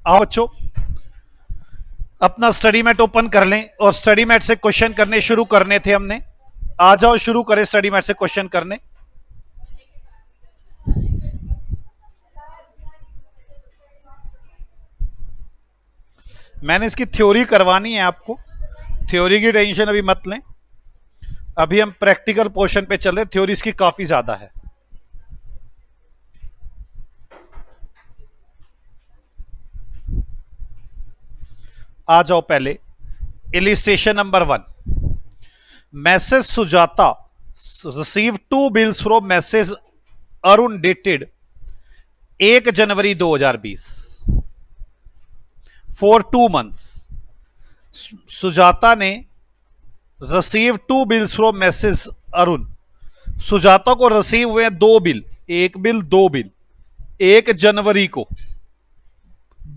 आओ बच्चों, अपना स्टडी मैट ओपन कर लें और स्टडी मैट से क्वेश्चन करने शुरू करने थे हमने। आ जाओ शुरू करें स्टडी मैट से क्वेश्चन करने। मैंने इसकी थ्योरी करवानी है आपको, थ्योरी की टेंशन अभी मत लें। अभी हम प्रैक्टिकल पोर्शन पे चल रहे, थ्योरी इसकी काफी ज्यादा है। आ जाओ पहले illustration number 1। Messrs Sujata receive 2 bills from messrs Arun dated 1 January 2020 for 2 months. Sujata ने receive 2 bills from messrs Arun. Sujata को रिसीव हुए 2 बिल, 1 बिल 2 बिल। 1 जनवरी को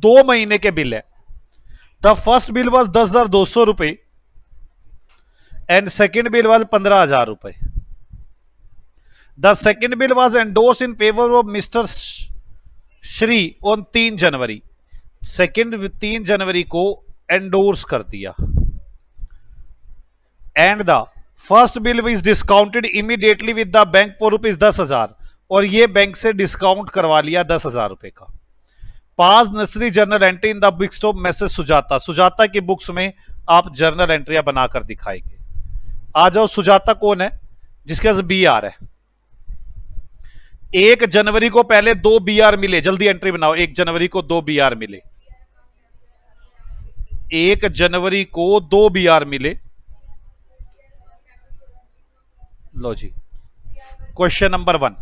2 महीने के बिल है। द फर्स्ट बिल वॉज 10,200 रुपए एंड सेकेंड बिल वॉज 15,000 रुपए। The second bill was endorse in favour of mister Shri on 3 January. Second 3 जनवरी को एंडोर्स कर दिया। And the first bill is discounted immediately with the bank for ₹10,000 और ये bank से discount करवा लिया 10,000 रुपए का। पास necessary journal entry in the books of message Sujata. Sujata की बुक्स में आप जर्नल एंट्रियां बनाकर दिखाएंगे। आ जाओ, सुजाता कौन है? जिसके पास BR है। 1 जनवरी को पहले 2 BR मिले, जल्दी एंट्री बनाओ। 1 जनवरी को 2 BR मिले। 1 जनवरी को 2 BR मिले। लो जी, क्वेश्चन नंबर 1।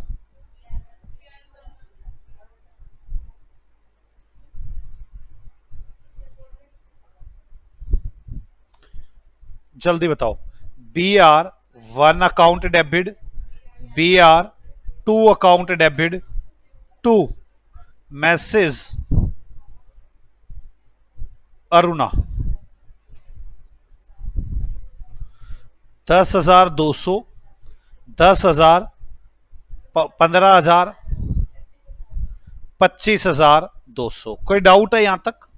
जल्दी बताओ। BR1 account debit, BR2 account debit, 2 message Aruna 10,200, 10,000, 15,000, 25,200। कोई डाउट है यहां तक?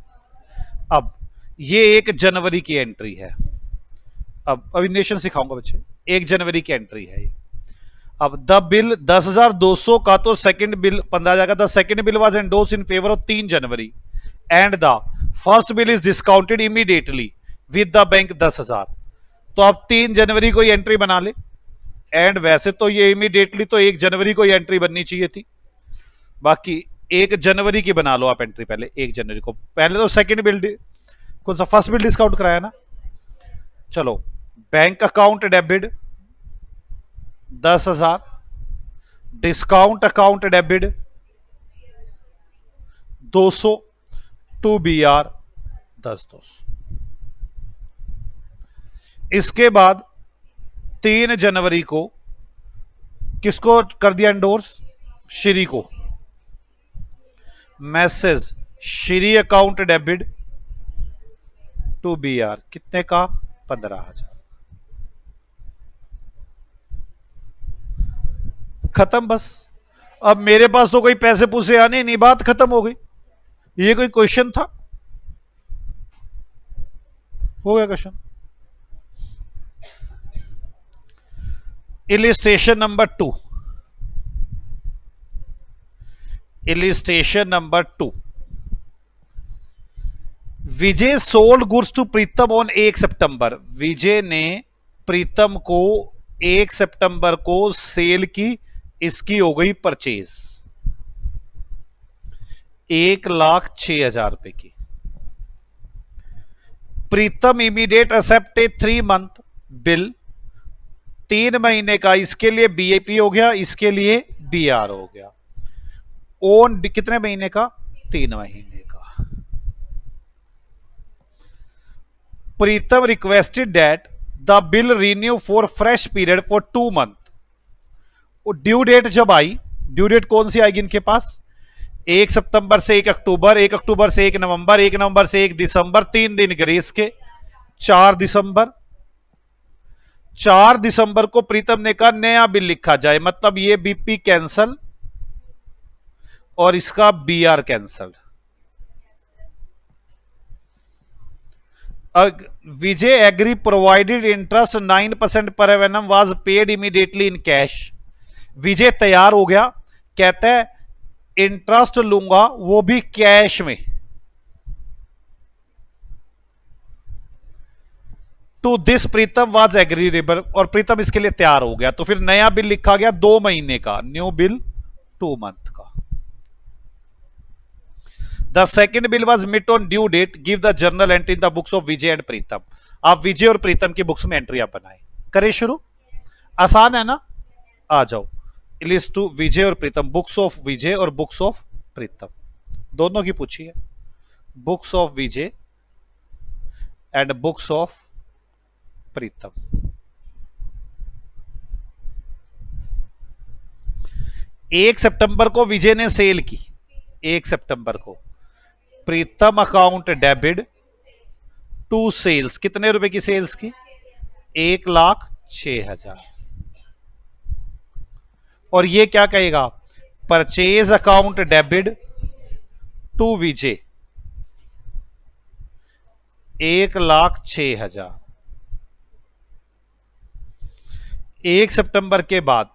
अब ये 1 जनवरी की एंट्री है। अब नेशन सिखाऊंगा बच्चे। 1 जनवरी की एंट्री है ये। अब द बिल 10,200 का तो सेकंड बिल 15,000 का। The second bill was endorse in favour of 3 January and the first bill is discounted immediately with the bank 10,000। तो आप 3 जनवरी को ही एंट्री बना ले। एंड वैसे तो ये इमीडिएटली तो 1 जनवरी को ही एंट्री बननी चाहिए थी। बाकी 1 जनवरी की बना लो आप एंट्री पहले। 1 जनवरी को पहले तो सेकंड बिल, कौन सा फर्स्ट बिल डिस्काउंट कराया ना। चलो, bank account debit 10,000, discount account debit 200, 2 BR 10,200। इसके बाद 3 जनवरी को किसको कर दिया एंडोर्स? श्री को। Message Shri account debit 2 BR कितने का? 15,000। खत्म बस। अब मेरे पास तो कोई पैसे पूसे आने नहीं, बात खत्म हो गई। ये कोई क्वेश्चन था? हो गया question. Illustration number 2। Illustration number 2। Vijay sold goods to Pritam on 1 सितंबर। विजय ने प्रीतम को 1 सितंबर को सेल की। इसकी हो गई परचेज 1,06,000 रुपए की। प्रीतम इमीडिएट एक्सेप्टेड 3 मंथ बिल, 3 महीने का। इसके लिए BAP हो गया, इसके लिए BR हो गया। ओन कितने महीने का? 3 महीने का। Pritam requested that the bill renew for fresh period for 2 month. Due date जब आई, ड्यू डेट कौन सी आएगी इनके पास? 1 सितंबर से 1 अक्टूबर, 1 अक्टूबर से 1 नवंबर, 1 नवंबर से 1 दिसंबर, 3 दिन ग्रेस के। 4 दिसंबर। 4 दिसंबर को प्रीतम ने कहा नया बिल लिखा जाए। मतलब ये BP कैंसल और इसका BR cancel. Vijay agree provided interest 9% per annum was paid immediately in cash. Vijay तैयार हो गया, कहता है इंटरेस्ट लूंगा वो भी कैश में। टू दिस प्रीतम वाज एग्रीडेबल, और प्रीतम इसके लिए तैयार हो गया। तो फिर नया बिल लिखा गया 2 महीने का, न्यू बिल 2 मंथ का। The second bill was met on due date, give the journal entry in the books of Vijay and Pritam. आप विजय और प्रीतम की बुक्स में एंट्री आप बनाए। करें शुरू, आसान है ना, आ जाओ। लिस्ट टू विजय और प्रीतम, बुक्स ऑफ विजय और बुक्स ऑफ प्रीतम दोनों की पूछी है। Books of Vijay and books of Pritam. 1 सितंबर को विजय ने सेल की, 1 सितंबर को Pritam account debit to sales. कितने रुपए की सेल्स की? 1,06,000। और ये क्या कहेगा? परचेज अकाउंट डेबिट टू विजय 1,06,000। 1 सितंबर के बाद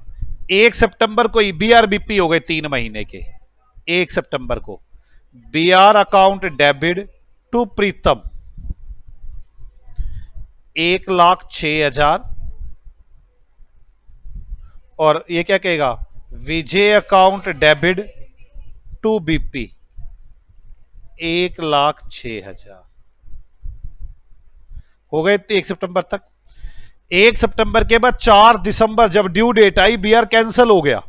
1 सितंबर को बीआरबीपी हो गए 3 महीने के। 1 सितंबर को बीआर अकाउंट डेबिट टू प्रीतम 1,06,000। और ये क्या कहेगा? विजय अकाउंट डेबिट टू बीपी 1,06,000 हो गए 1 सितंबर तक। 1 सितंबर के बाद 4 दिसंबर जब ड्यू डेट आई, बीआर कैंसिल हो गया।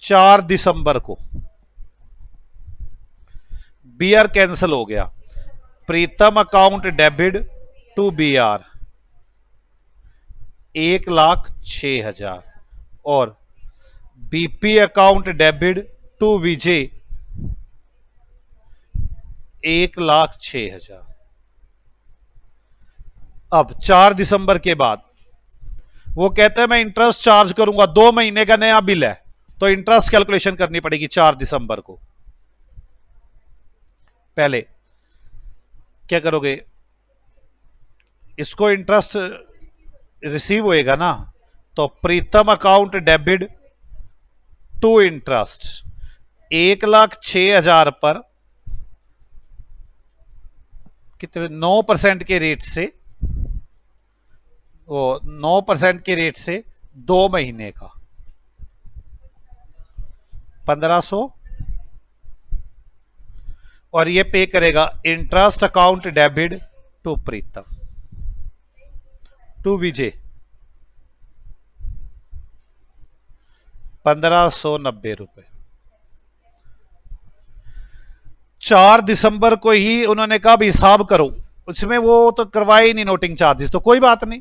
4 दिसंबर को बीआर कैंसिल हो गया। प्रीतम अकाउंट डेबिट टू बीआर 1,06,000 और बीपी अकाउंट डेबिट टू विजय 1,06,000। अब 4 दिसंबर के बाद वो कहते हैं मैं इंटरेस्ट चार्ज करूंगा, 2 महीने का नया बिल है तो इंटरेस्ट कैलकुलेशन करनी पड़ेगी 4 दिसंबर को। पहले क्या करोगे? इसको इंटरेस्ट रिसीव होएगा ना, तो प्रीतम अकाउंट डेबिट टू इंटरेस्ट 1,06,000 पर कितने 9% के रेट से, वो 9% के रेट से 2 महीने का 1,500। और ये पे करेगा interest account debit to Pritam to Vijay 1,590 रुपए। 4 दिसंबर को ही उन्होंने कहा हिसाब करो, उसमें वो तो करवाए ही नहीं नोटिंग चार्जेस, तो कोई बात नहीं।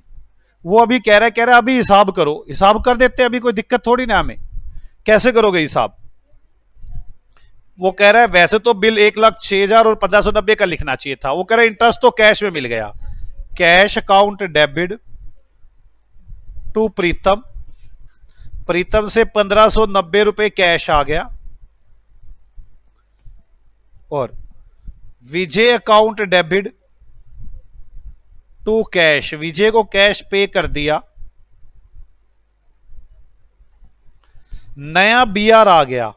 वो अभी कह रहा है अभी हिसाब करो, हिसाब कर देते हैं, अभी कोई दिक्कत थोड़ी ना हमें। कैसे करोगे हिसाब? वो कह रहा है वैसे तो बिल 1,06,000 और 1,590 का लिखना चाहिए था। वो कह रहा है इंटरेस्ट तो कैश में मिल गया। कैश अकाउंट डेबिट टू प्रीतम, प्रीतम से 1,590 रुपए कैश आ गया। और विजय अकाउंट डेबिट टू कैश, विजय को कैश पे कर दिया। नया बीआर आ गया,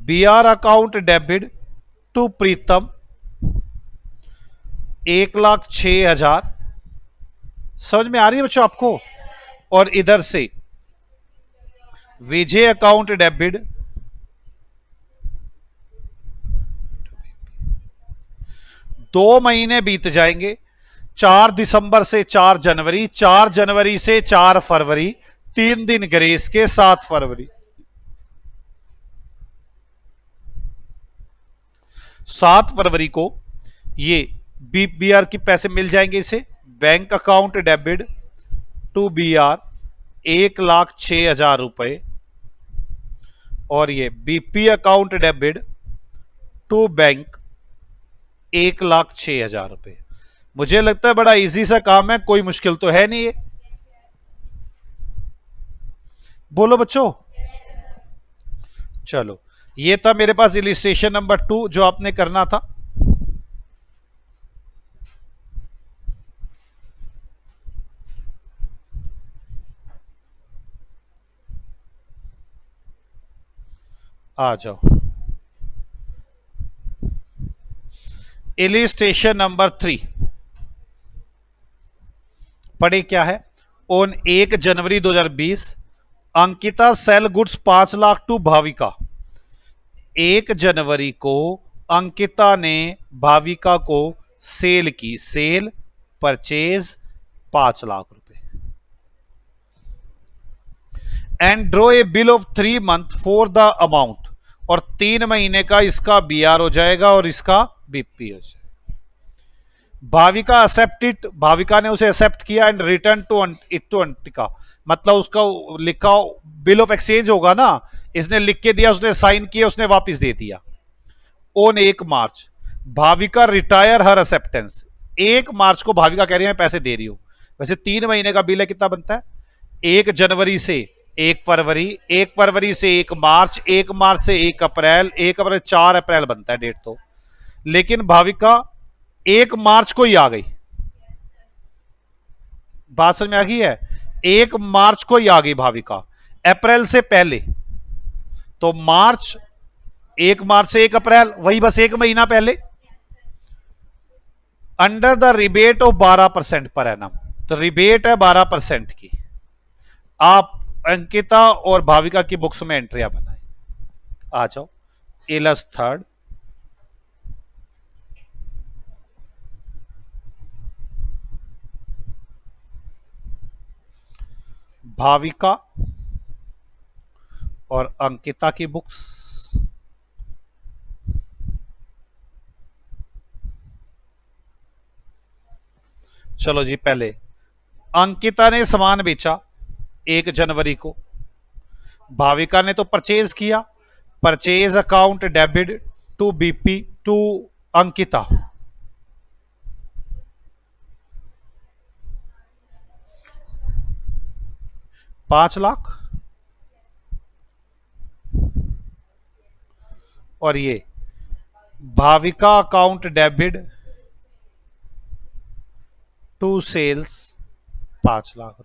बीआर अकाउंट डेबिट टू प्रीतम 1,06,000। समझ में आ रही है बच्चों आपको? और इधर से विजय अकाउंट डेबिट दो महीने बीत जाएंगे। 4 दिसंबर से 4 जनवरी, 4 जनवरी से 4 फरवरी, 3 दिन ग्रेस के 7 फरवरी। 7 फरवरी को ये बीआर की पैसे मिल जाएंगे इसे। Bank account debit to BR 1,06,000 रुपए। और ये BP account debit to bank 1,06,000 रुपए। मुझे लगता है बड़ा इजी सा काम है, कोई मुश्किल तो है नहीं ये। बोलो बच्चों। चलो, ये था मेरे पास इलिस्ट्रेशन नंबर 2 जो आपने करना था। आ जाओ। इलिस्ट्रेशन नंबर 3 पढ़े क्या है। On 1 January 2020 Ankita sell goods 5 lakh to Bhavika. 1 जनवरी को अंकिता ने भाविका को सेल की, सेल परचेज 5 लाख रुपए। And draw a bill of 3 month for the amount, और 3 महीने का इसका बीआर हो जाएगा और इसका बीपी हो जाएगा। भाविका एक्सेप्टेड, भाविका ने उसे एक्सेप्ट किया and return to it to Ankita, मतलब उसका लिखा बिल ऑफ एक्सचेंज होगा ना, इसने लिख के दिया, उसने साइन किया, उसने वापस दे दिया। On 1 March Bhavika retire her acceptance. 1 मार्च को भाविका कह रही है मैं पैसे दे रही हूं। वैसे 3 महीने का बिल है, कितना बनता है? 1 जनवरी से 1 फरवरी, 1 फरवरी से 1 मार्च, 1 मार्च से 1 अप्रैल, 1 अप्रैल 4 अप्रैल बनता है डेट तो। लेकिन भाविका 1 मार्च को ही आ गई। बात समझ में आ गई है? 1 मार्च को ही आ गई भाविका, अप्रैल से पहले। तो मार्च, 1 मार्च से 1 अप्रैल, वही बस 1 महीना पहले। Under the rebate of 12% per annum, तो रिबेट है 12% की। आप अंकिता और भाविका की बुक्स में एंट्रियां बनाए। आ जाओ। इलस थर्ड, भाविका और अंकिता की बुक्स। चलो जी, पहले अंकिता ने सामान बेचा 1 जनवरी को, भाविका ने तो परचेज किया, purchase account debit to B P to Ankita. ₹5 lakh, और ये Bhavika account debit to sales 5 lakh.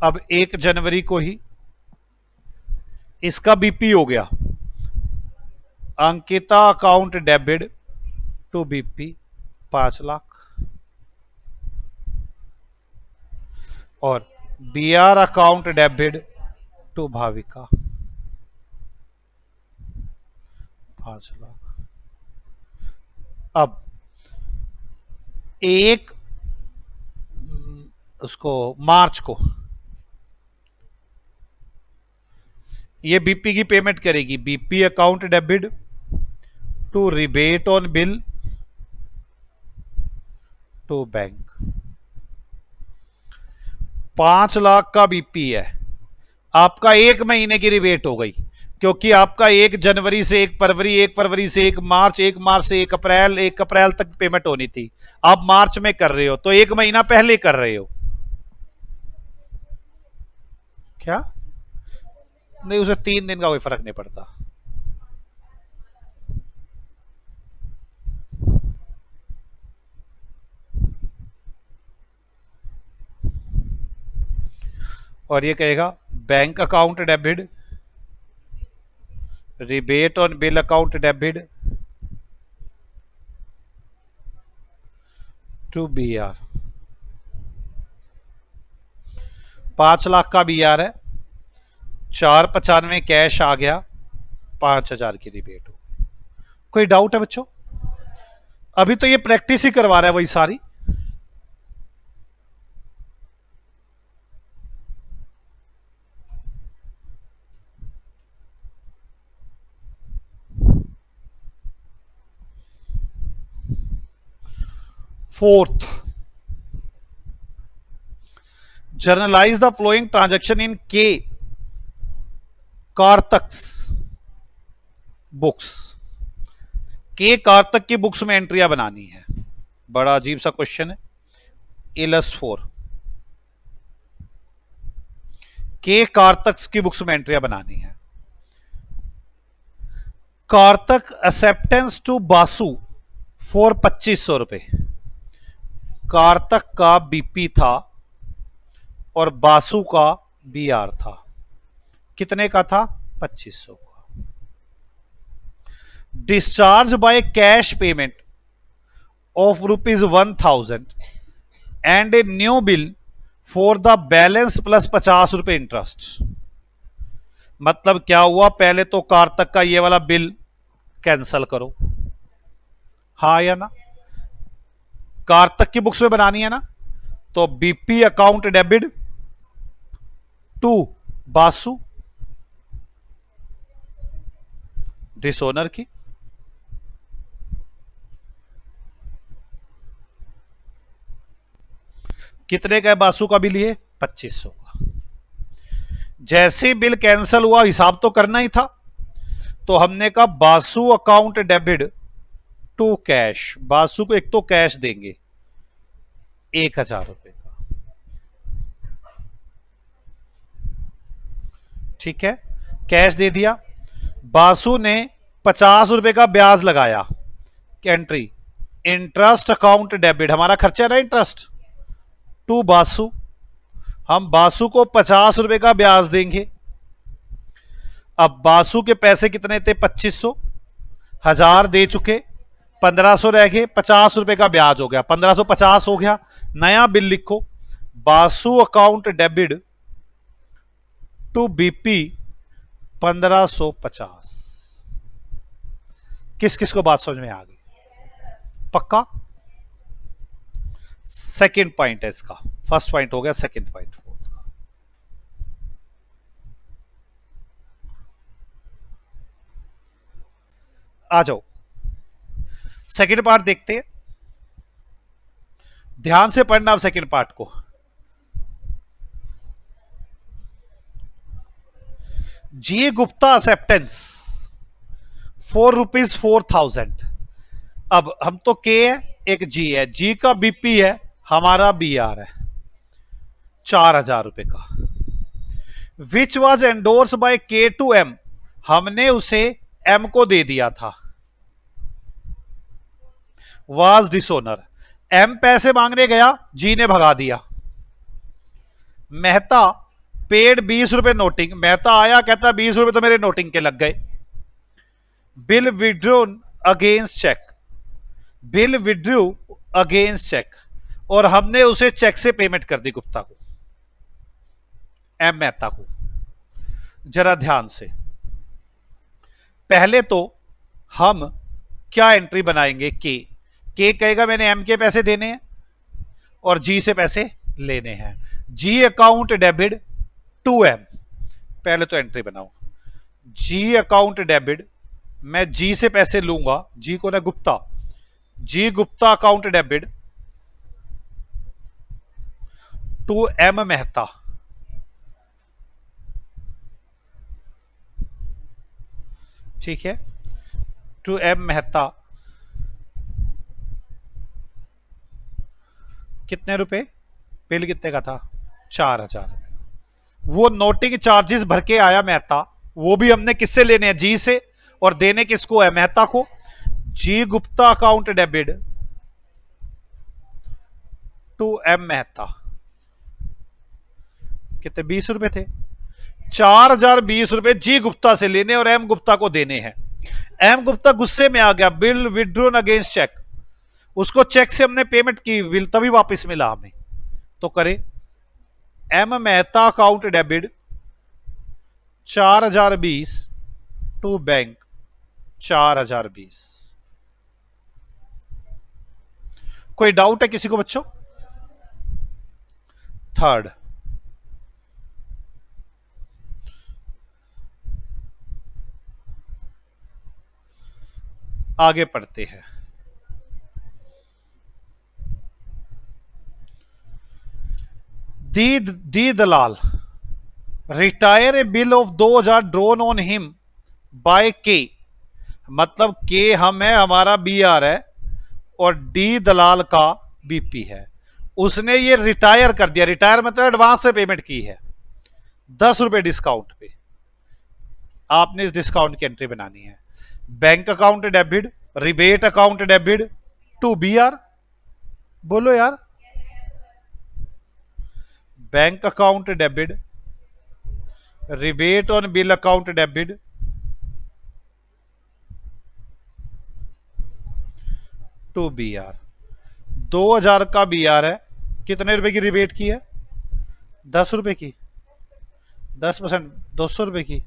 अब 1 जनवरी को ही इसका बीपी हो गया, Ankita account debit to B P 5 lakh, और B R account debit to Bhavika 5 lakh. अब 1 उसको मार्च को ये बीपी की पेमेंट करेगी, BP account debit to rebate on bill to bank. 5 lakh का बीपी है, आपका 1 महीने की रिबेट हो गई, क्योंकि आपका 1 जनवरी से 1 फरवरी, 1 फरवरी से 1 मार्च, 1 मार्च से 1 अप्रैल, 1 अप्रैल तक पेमेंट होनी थी। आप मार्च में कर रहे हो तो 1 महीना पहले कर रहे हो। क्या नहीं, उसे 3 दिन का कोई फर्क नहीं पड़ता। और ये कहेगा bank account debit, rebate on bill account debit to BR. 5 lakh का बीआर है, 495 कैश आ गया, 5000 की रिबेट हो। कोई डाउट है बच्चों? अभी तो ये प्रैक्टिस ही करवा रहा है वही सारी। Fourth, generalized the flowing transaction in के कारतक्स बुक्स। के कारतक की बुक्स में एंट्रियां बनानी है। बड़ा अजीब सा क्वेश्चन है। इलस 4, के कारतक की बुक्स में एंट्रियां बनानी है। कारतक एक्सेप्टेंस टू बासु फॉर 2500 रुपए। कारतक का बीपी था और बासु का बीआर था। कितने का था? 2500 का। Discharge by cash payment of ₹1000 and A new bill for the balance plus 50 रुपए इंटरेस्ट। मतलब क्या हुआ? पहले तो कार्तक का ये वाला बिल कैंसल करो, हाँ या ना? कार्तक की बुक्स में बनानी है ना, तो B P account debit to Basu dishonour की। कितने का है बासु का बिल? ये 2500 का। जैसे बिल कैंसिल हुआ, हिसाब तो करना ही था, तो हमने कहा Basu account debit to cash. Basu को एक तो कैश देंगे 1000 रुपए का, ठीक है, कैश दे दिया। बासु ने 50 रुपए का ब्याज लगाया, एंट्री इंटरेस्ट अकाउंट डेबिट, हमारा खर्चा ना इंटरेस्ट, टू बासु। हम बासु को 50 रुपए का ब्याज देंगे। अब बासु के पैसे कितने थे? 2500, 1000 दे चुके, 1500 रह गए, 50 रुपए का ब्याज हो गया, 1550 हो गया। नया बिल लिखो, Basu account debit to BP 1550। किस किस को बात समझ में आ गई? पक्का? सेकंड पॉइंट है इसका, फर्स्ट पॉइंट हो गया, सेकंड पॉइंट फोर्थ का। आ जाओ सेकंड पार्ट देखते हैं, ध्यान से पढ़ना अब सेकंड पार्ट को। G Gupta acceptance for ₹4000। अब हम तो के है, एक जी है, जी का बीपी है, हमारा बीआर है 4000 रुपए का। विच वॉज एंडोर्स बाय के टू एम, हमने उसे एम को दे दिया था, वाज डिसोनर। एम पैसे मांगने गया, जी ने भगा दिया। मेहता पेड 20 रुपए नोटिंग, मेहता आया कहता 20 रुपए तो मेरे नोटिंग के लग गए। Bill withdrawn against cheque, bill withdrew against cheque, और हमने उसे चेक से पेमेंट कर दी गुप्ता को, एम मेहता को। जरा ध्यान से, पहले तो हम क्या एंट्री बनाएंगे? के कहेगा मैंने एम के पैसे देने हैं और जी से पैसे लेने हैं। जी अकाउंट डेबिट टू एम, पहले तो एंट्री बनाओ, जी अकाउंट डेबिट, मैं जी से पैसे लूंगा, जी को ना Gupta, G Gupta account debit to M Mehta, ठीक है, टू एम मेहता। कितने रुपए? बिल कितने का था? 4000। वो नोटिंग चार्जेस भर के आया मेहता, वो भी हमने किससे लेने हैं? जी से, और देने किसको है? मेहता को। G Gupta account debit to M Mehta, कितने? 20 रुपए थे, 4020 रुपए जी गुप्ता से लेने और एम गुप्ता को देने हैं। एम गुप्ता गुस्से में आ गया, बिल विड्रोन अगेंस्ट चेक, उसको चेक से हमने पेमेंट की, बिल तभी वापस मिला हमें, तो करें M Mehta account debit 4020 to bank 4020। कोई डाउट है किसी को बच्चों? थर्ड, आगे पढ़ते हैं। D Dalal retire a bill of 2000 drawn on him by K, मतलब के हम है, हमारा बी आर है, और डी दलाल का बीपी है। उसने ये रिटायर कर दिया, रिटायर मतलब एडवांस से पेमेंट की है 10 रुपए डिस्काउंट पे। आपने इस डिस्काउंट की एंट्री बनानी है। Bank account debit, rebate account debit to B R, बोलो यार, bank account debit rebate on bill account debit to B R. 2000 का बी आर है, कितने रुपए की रिबेट की है? 10 रुपए की, 10%, 200 रुपए की,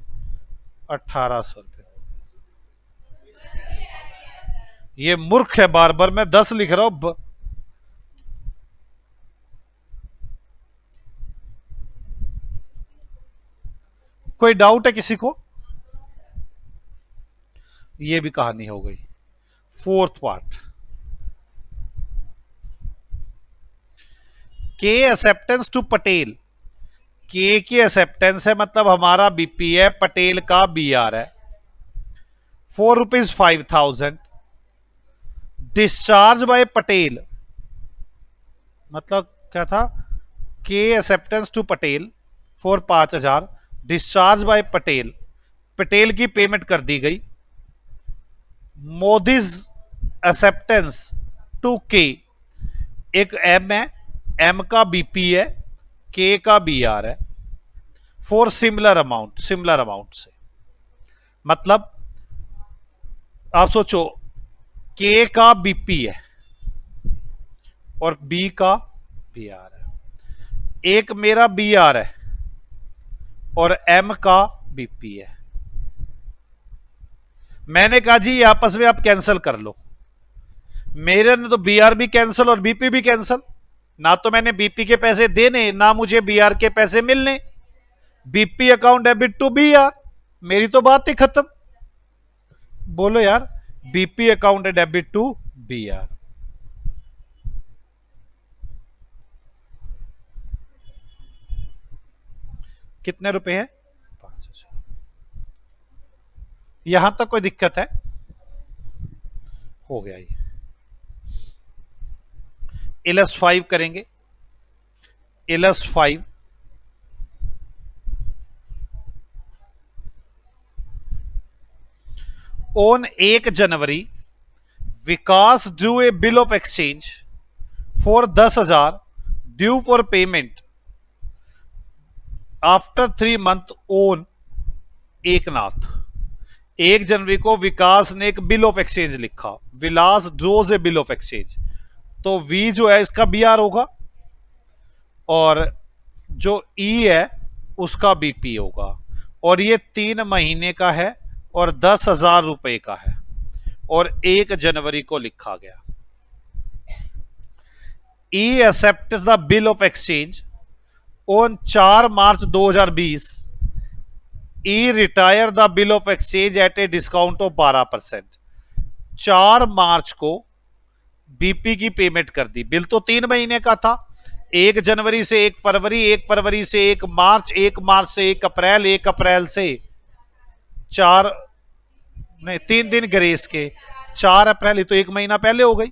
1800 रुपये। ये मूर्ख है, बार बार मैं 10 लिख रहा हूं। कोई डाउट है किसी को? ये भी कहानी हो गई। फोर्थ पार्ट, के एक्सेप्टेंस टू पटेल। के की एक्सेप्टेंस है, मतलब हमारा बीपी है, पटेल का बी आर है। ₹4,5,000 डिस्चार्ज बाय पटेल, मतलब क्या था? के acceptance to Patel for 5,000, discharge by Patel, Patel की पेमेंट कर दी गई। मोदीज एक्सेप्टेंस टू के, एक एम है, एम का बीपी है, के का बी आर है, for similar amount, similar amount से। मतलब आप सोचो, के का बीपी है और बी का बी आर है, एक मेरा बी आर है और एम का बीपी है। मैंने कहा जी ये आपस में आप कैंसिल कर लो। मेरे ने तो बी आर भी कैंसिल और बीपी भी कैंसिल, ना तो मैंने बीपी के पैसे देने, ना मुझे बी आर के पैसे मिलने। BP account debit to B R, मेरी तो बात ही खत्म। बोलो यार, BP account debit to B R. कितने रुपए हैं? 5,000। यहां तक कोई दिक्कत है? हो गया ये। -5 करेंगे, -5 on 1 January Vikas due A bill of exchange for 10,000 due for payment after 3 month own Eknath. 1 जनवरी को विकास ने एक बिल ऑफ एक्सचेंज लिखा, विलास draws a bill of exchange, तो वी जो है इसका बी आर होगा और जो ई है उसका बीपी होगा। और ये 3 महीने का है और 10,000 रुपए का है और 1 जनवरी को लिखा गया। E accept the bill of exchange on 4 March 2020। E retire the bill of exchange at a discount of 12%। 4 मार्च को बीपी की पेमेंट कर दी। बिल तो 3 महीने का था, 1 जनवरी से 1 फरवरी, 1 फरवरी से 1 मार्च, 1 मार्च से 1 अप्रैल, 1 अप्रैल से 4 नहीं 3 दिन ग्रेस के, 4 अप्रैल, ये तो 1 महीना पहले हो गई,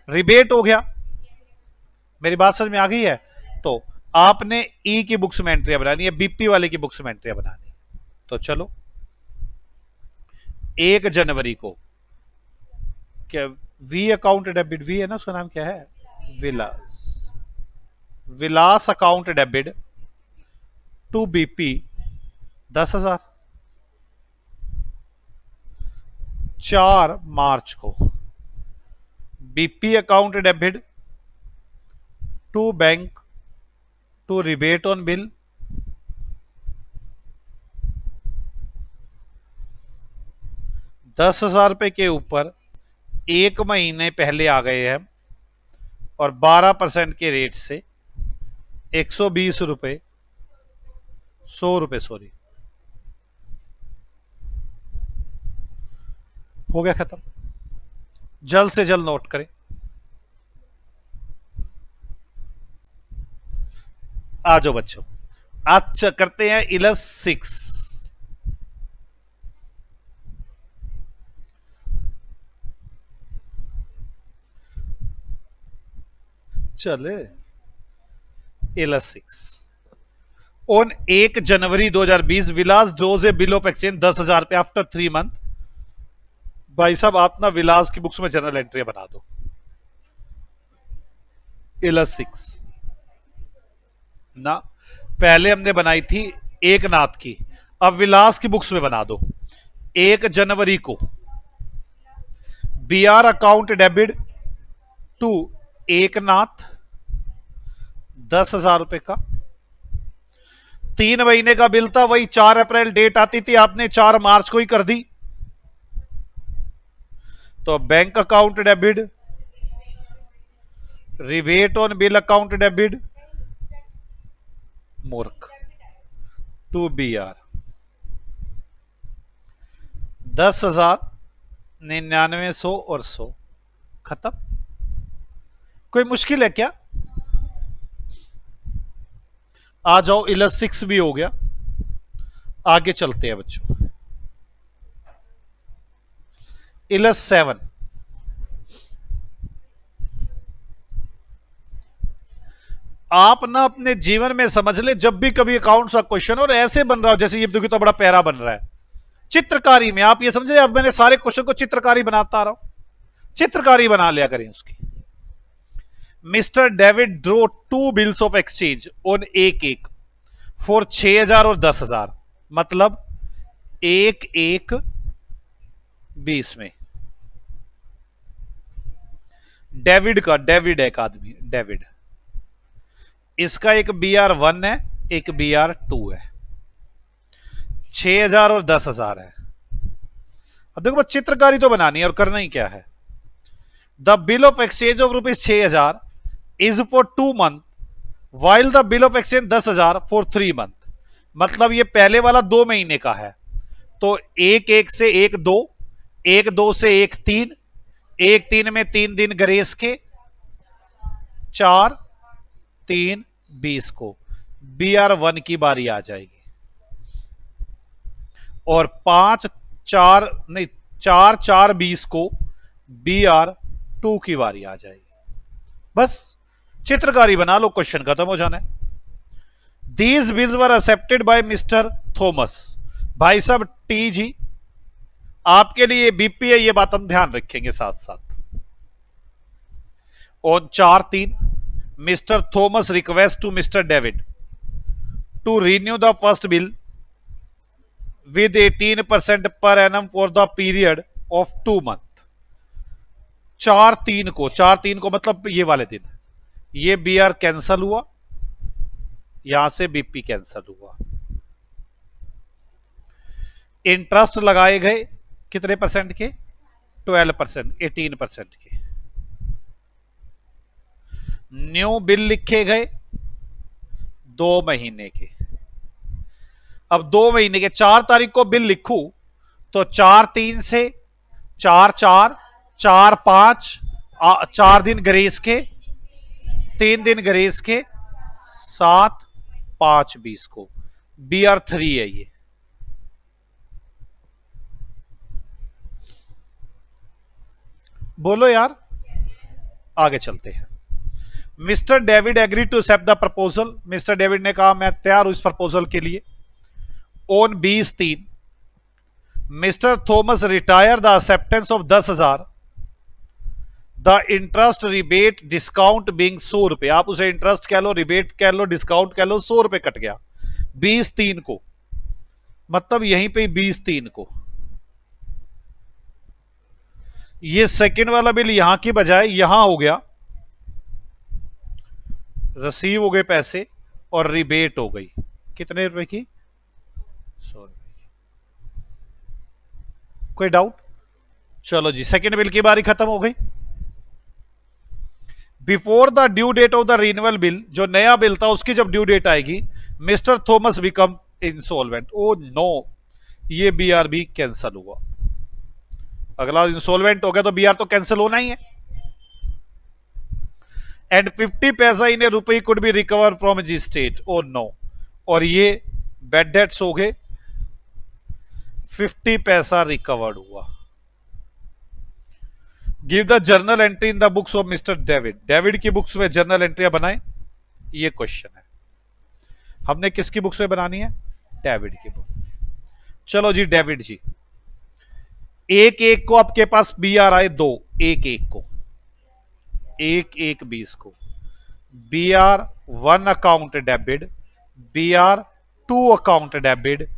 रिबेट हो गया। मेरी बात समझ में आ गई है? तो आपने ई की बुक्स में एंट्रियां बनानी है, बीपी वाले की बुक्स में एंट्रियां बनानी है। तो चलो 1 जनवरी को क्या वी अकाउंट डेबिट, वी है ना उसका नाम क्या है? Vilas, Vilas account debit to BP 10,000। 4 मार्च को BP account debit to bank to rebate on bill 10,000 रुपए के ऊपर 1 महीने पहले आ गए हैं और 12% के रेट से 120 रुपए, 100 रुपए सॉरी, हो गया खत्म। जल्द से जल्द नोट करें। आ जाओ बच्चों, आज करते हैं इलस 6। चले illus 6 on 1 January 2020 Vilas draws a bill of exchange 10,000 रुपए आफ्टर 3 मंथ। भाई साहब आप ना विलास की बुक्स में जनरल एंट्री बना दो। इलस 6 ना, पहले हमने बनाई थी एकनाथ की। अब विलास की बुक्स में बना दो। 1 जनवरी को BR account debit to Eknath 10,000 रुपए का। 3 महीने का बिल था, वही 4 अप्रैल डेट आती थी, आपने 4 मार्च को ही कर दी। तो bank account debit, rivet on bill account debit, मूर्ख, टू बी आर 10,000, 9900 और 100, खत्म। कोई मुश्किल है क्या? आ जाओ, 11/6 भी हो गया। आगे चलते हैं बच्चों। 11/7, आप ना अपने जीवन में समझ ले, जब भी कभी अकाउंट्स का क्वेश्चन और ऐसे बन रहा हो, जैसे ये देखो तो बड़ा प्यारा बन रहा है चित्रकारी में, आप ये समझे अब मैंने सारे क्वेश्चन को चित्रकारी बनाता आ रहा हूं, चित्रकारी बना लिया करें उसकी। Mister David drew 2 bills of exchange on एक फॉर 6,000 और 10,000, मतलब 1/1/20 में। डेविड का, डेविड एक आदमी, डेविड, इसका एक BR1 है, एक BR2 है, 6,000 और 10,000 है। अब देखो बस चित्रकारी तो बनानी है और करना ही क्या है। The bill of exchange of ₹6,000 is for 2 month while the bill of exchange 10,000 for 3 month, मतलब ये पहले वाला 2 महीने का है, तो 1/1 से 1/2, 1/2 से 1/3, 1/3 में 3 दिन ग्रेस के, 4/3/20 को BR1 की बारी आ जाएगी, और 5/4 नहीं 4/4/20 को BR2 की बारी आ जाएगी। बस चित्रकारी बना लो, क्वेश्चन खत्म हो जाना है। These bills were accepted by mister Thomas, भाई साहब टी जी, आपके लिए बीपी है, ये बात हम ध्यान रखेंगे साथ साथ। और 4/3, mister Thomas request to mister David to renew the first bill with 18% per annum for the period of 2 month। 4/3 को, 4/3 को मतलब ये वाले दिन, ये BR कैंसल हुआ, यहां से BP कैंसल हुआ। इंटरेस्ट लगाए गए कितने परसेंट के? 12%, 18% के। न्यू बिल लिखे गए 2 महीने के। अब 2 महीने के 4 तारीख को बिल लिखूं तो 4/3 से 4/4, 4/5, 4 दिन ग्रेस के, 3 दिन ग्रेस के, 7/5/20 को BR3 है ये। बोलो यार, आगे चलते हैं। Mister David agree to accept the proposal, mister David ने कहा मैं तैयार हूं इस प्रपोजल के लिए। On 20/3 mister Thomas retire the acceptance of 10,000, the interest rebate discount being 100 रुपए, आप उसे इंटरेस्ट कह लो, रिबेट कह लो, डिस्काउंट कह लो, 100 रुपए कट गया 20/3 को, मतलब यहीं पे 20/3 को। ये सेकंड वाला बिल यहां की बजाय यहां हो गया, रिसीव हो गए पैसे और रिबेट हो गई कितने रुपए की? 100 रुपए की। कोई डाउट? चलो जी, सेकंड बिल की बारी खत्म हो गई। Before the due date of the renewal bill, जो नया बिल था उसकी जब ड्यू डेट आएगी, mister Thomas become insolvent. Oh no, ये BR भी कैंसल हुआ। अगला इंसॉल्वेंट हो गया तो BR तो कैंसिल होना ही है। एंड 50 पैसा इन रुपये could be recover from g state. Oh no, और ये बैड डेट्स हो गए, 50 पैसा रिकवर्ड हुआ। Give the journal entry in the books of mister David, David की बुक्स में जर्नल एंट्रियां बनाए, ये क्वेश्चन है। हमने किसकी बुक्स में बनानी है? डेविड की बुक। चलो जी, डेविड जी, 1/1 को आपके पास BR आए 2, 1/1 को, 1/1/20 को BR1 account debit, BR to account debit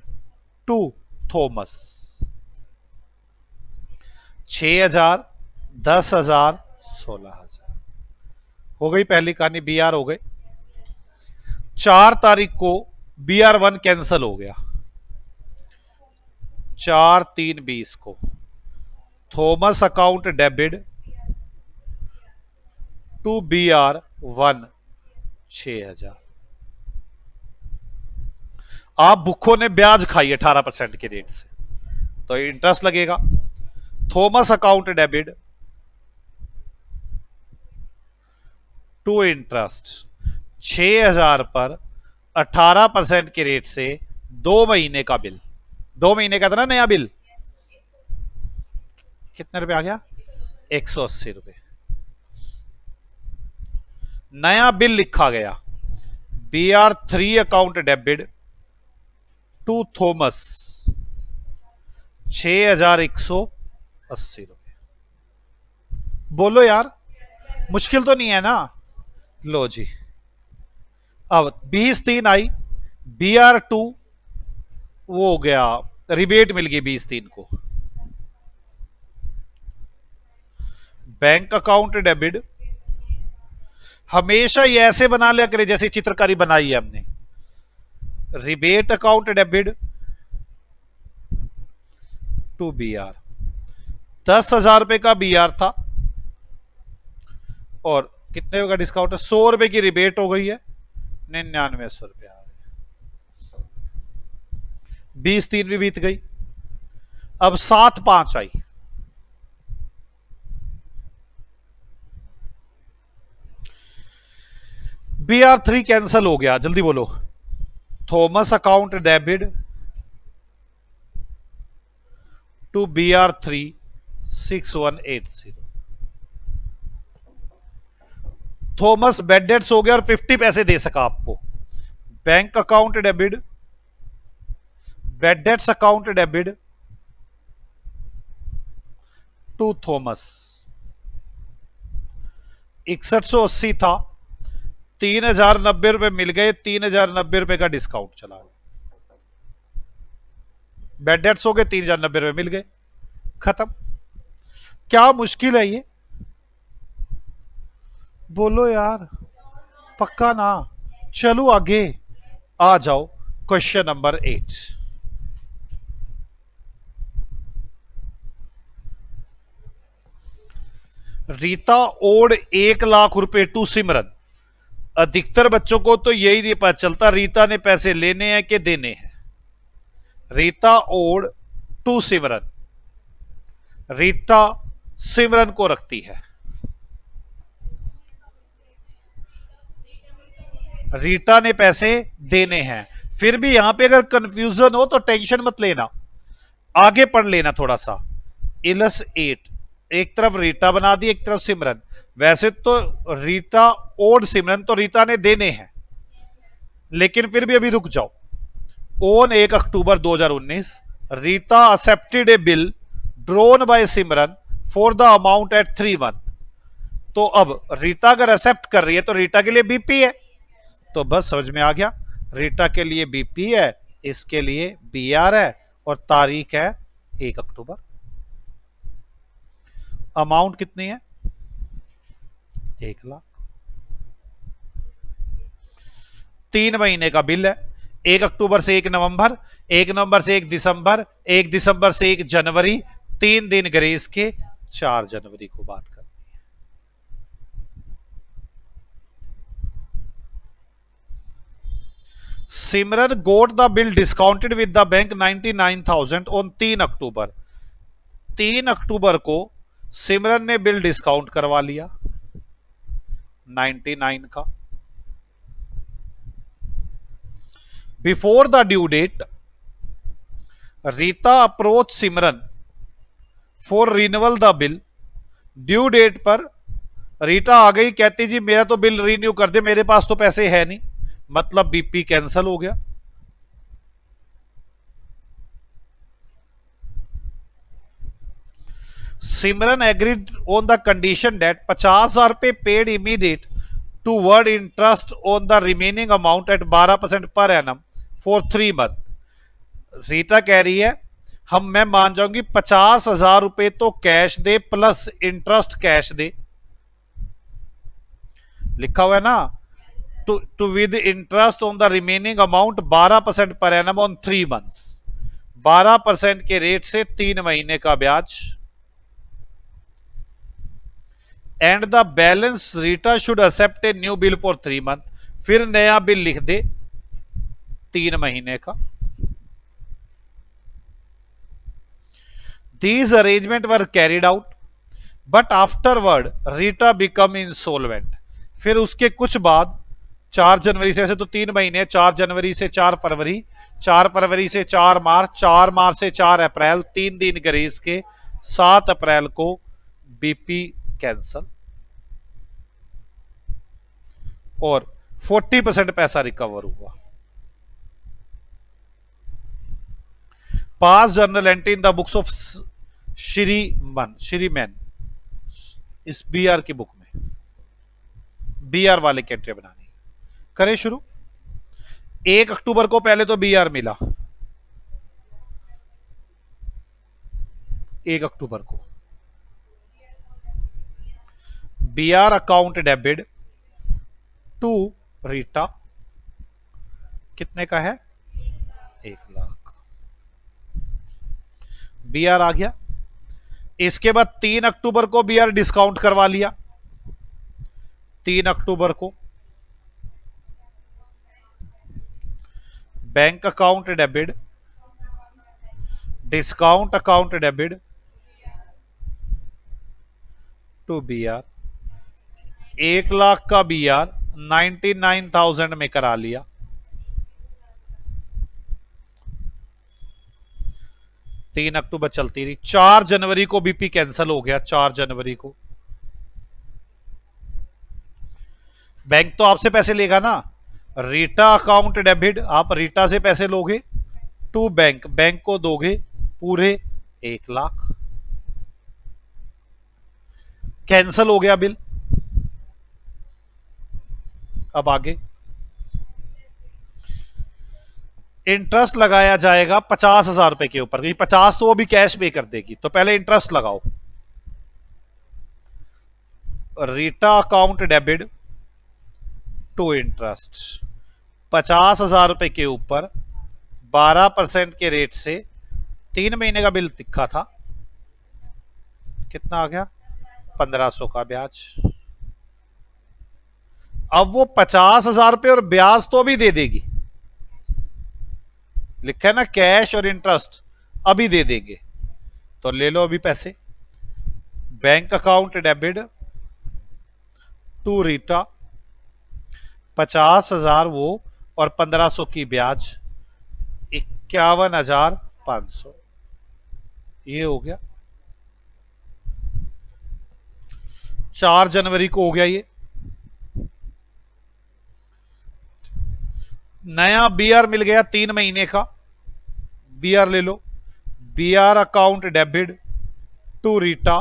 to Thomas. 6,000, 10,000, 16,000 हो गई पहली कहानी। बी आर हो गई। 4 तारीख को BR1 कैंसिल हो गया। 4/3/20 को Thomas account debit to BR1 6,000। आप बुक्को ने ब्याज खाई 18% के रेट से, तो इंटरेस्ट लगेगा। Thomas account debit to interest 6,000 पर 18% के रेट से 2 महीने का बिल। 2 महीने का था ना नया बिल। कितने रुपए आ गया? 180 रुपए। नया बिल लिखा गया BR3 account debit to Thomas 6,180 रुपए। बोलो यार, मुश्किल तो नहीं है ना? लो जी, अब 20/3 आई। BR2 वो हो गया, रिबेट मिल गई 20/3 को। बैंक अकाउंट डेबिट हमेशा ये ऐसे बना लिया करे जैसे चित्रकारी बनाई है हमने। Rebate account debit to BR। 10,000 रुपए का BR था और कितने का डिस्काउंट है? 100 रुपए की रिबेट हो गई है, 9900 रुपया आ गए। 20/3 भी बीत गई। अब 7/5 आई। BR3 कैंसिल हो गया, जल्दी बोलो। Thomas account debit to BR3 6180। Thomas bad debts हो गया और 50 पैसे दे सका आपको। Bank account debit, bad debts account debit to Thomas 6180 था, 3,090 रुपए मिल गए। 3,090 रुपए का डिस्काउंट चला गया। बेड डेट्स हो गए, 3,090 रुपए मिल गए, खत्म। क्या मुश्किल है ये? बोलो यार, पक्का ना? चलो आगे आ जाओ। Question number 8। रीता ओड 1,00,000 रुपए टू सिमरन। अधिकतर बच्चों को तो यही नहीं पता चलता रीता ने पैसे लेने हैं कि देने हैं। रीता ओड टू सिमरन, रीता सिमरन को रखती है। रीता ने पैसे देने हैं। फिर भी यहां पे अगर कंफ्यूजन हो तो टेंशन मत लेना, आगे पढ़ लेना थोड़ा सा। -8, एक तरफ रीता बना दी, एक तरफ सिमरन। वैसे तो रीता और सिमरन तो रीता ने देने हैं, लेकिन फिर भी अभी रुक जाओ। On 1 October 2019 Rita accepted a bill drawn by Simran for the amount at 3 month. तो अब रीता अगर एक्सेप्ट कर रही है तो रीता के लिए बीपी है, तो बस समझ में आ गया। रीटा के लिए बीपी है, इसके लिए BR है, और तारीख है 1 अक्टूबर। अमाउंट कितनी है? 1,00,000। 3 महीने का बिल है। 1 अक्टूबर से 1 नवंबर, 1 नवंबर से 1 दिसंबर, 1 दिसंबर से 1 जनवरी, 3 दिन ग्रेस के, 4 जनवरी को बात करनी है। Simran got the bill discounted with the bank 99,000 on 3 October. 3 अक्टूबर को सिमरन ने बिल डिस्काउंट करवा लिया 99 का। Before the due date Rita approach Simran for renewal the bill. Due date पर रीटा आ गई, कहती जी मेरा तो बिल रिन्यू कर दे, मेरे पास तो पैसे है नहीं। मतलब बीपी कैंसिल हो गया। Simran agreed on the condition that 50,000 रुपए paid immediate toward interest on the remaining amount at 12% per annum for 3 month. Rita कह रही है मैं मान जाऊंगी 50,000 रुपए तो कैश दे प्लस इंटरेस्ट कैश दे, लिखा हुआ है ना, to with interest on the remaining amount 12% per annum on 3 months, 12% के रेट से 3 महीने का ब्याज, and the balance Rita should accept a new bill for 3 month, फिर नया बिल लिख दे 3 महीने का। These arrangements were carried out, but afterward Rita become insolvent. फिर उसके कुछ बाद 4 जनवरी से, ऐसे तो 3 महीने, 4 जनवरी से 4 फरवरी, 4 फरवरी से 4 मार्च, 4 मार्च से 4 अप्रैल, 3 दिन ग्रेस के 7 अप्रैल को बीपी कैंसल और 40% पैसा रिकवर हुआ। Pass journal entry in the books of Simran, इस बीआर की बुक में, बीआर वाले की एंट्री बनानी। करें शुरू। 1 अक्टूबर को पहले तो बीआर मिला, 1 अक्टूबर को BR account debit to Rita, कितने का है, 1 लाख बीआर आ गया। इसके बाद 3 अक्टूबर को बीआर डिस्काउंट करवा लिया, 3 अक्टूबर को bank account debit, discount account debit to BR, 1 lakh का बीआर 99,000 में करा लिया। तीन अक्टूबर चलती रही, 4 जनवरी को बीपी कैंसिल हो गया। 4 जनवरी को बैंक तो आपसे पैसे लेगा ना, रीटा अकाउंट डेबिट, आप रीटा से पैसे लोगे टू बैंक, बैंक को दोगे पूरे 1 लाख, कैंसिल हो गया बिल। अब आगे इंटरेस्ट लगाया जाएगा 50,000 रुपए के ऊपर, 50 तो वो भी कैश पे कर देगी, तो पहले इंटरेस्ट लगाओ। Rita account debit to interest 50,000 रुपए के ऊपर 12% के रेट से 3 महीने का बिल तिखा था, कितना आ गया, 1500 का ब्याज। अब वो 50,000 रुपए और ब्याज तो अभी दे देगी, लिखा है ना कैश और इंटरेस्ट अभी दे देंगे, तो ले लो अभी पैसे। Bank account debit to Rita 50,000 वो और 1500 की ब्याज 51,500, ये हो गया। 4 जनवरी को हो गया ये। नया बीआर मिल गया 3 महीने का, बीआर ले लो, B R account debit to Rita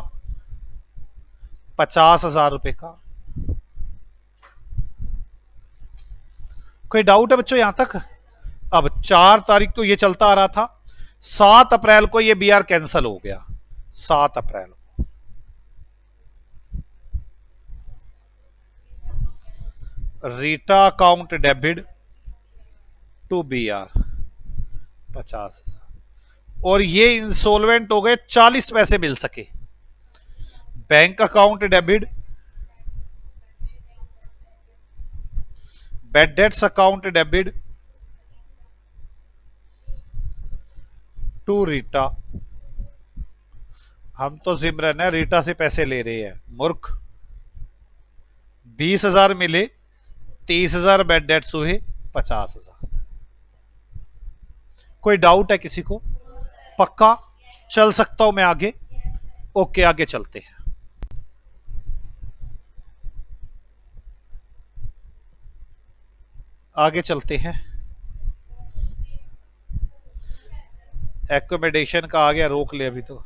50,000 रुपए का। कोई डाउट है बच्चों यहां तक? अब 4 तारीख को ये चलता आ रहा था, 7 अप्रैल को ये बीआर कैंसिल हो गया। 7 April Rita account debit to B R 50,000 और ये इंसॉल्वेंट हो गए, 40 पैसे मिल सके। Bank account debit, bad debts account debit to Rita, हम तो सिमरन है रीटा से पैसे ले रहे हैं, मूर्ख। 20,000 मिले, 30,000 बैड डेट्स हुए, 50,000। कोई डाउट है किसी को? पक्का चल सकता हूं मैं आगे? ओके आगे चलते हैं। आगे चलते हैं। एकोमोडेशन का आ गया, रोक ले अभी तो।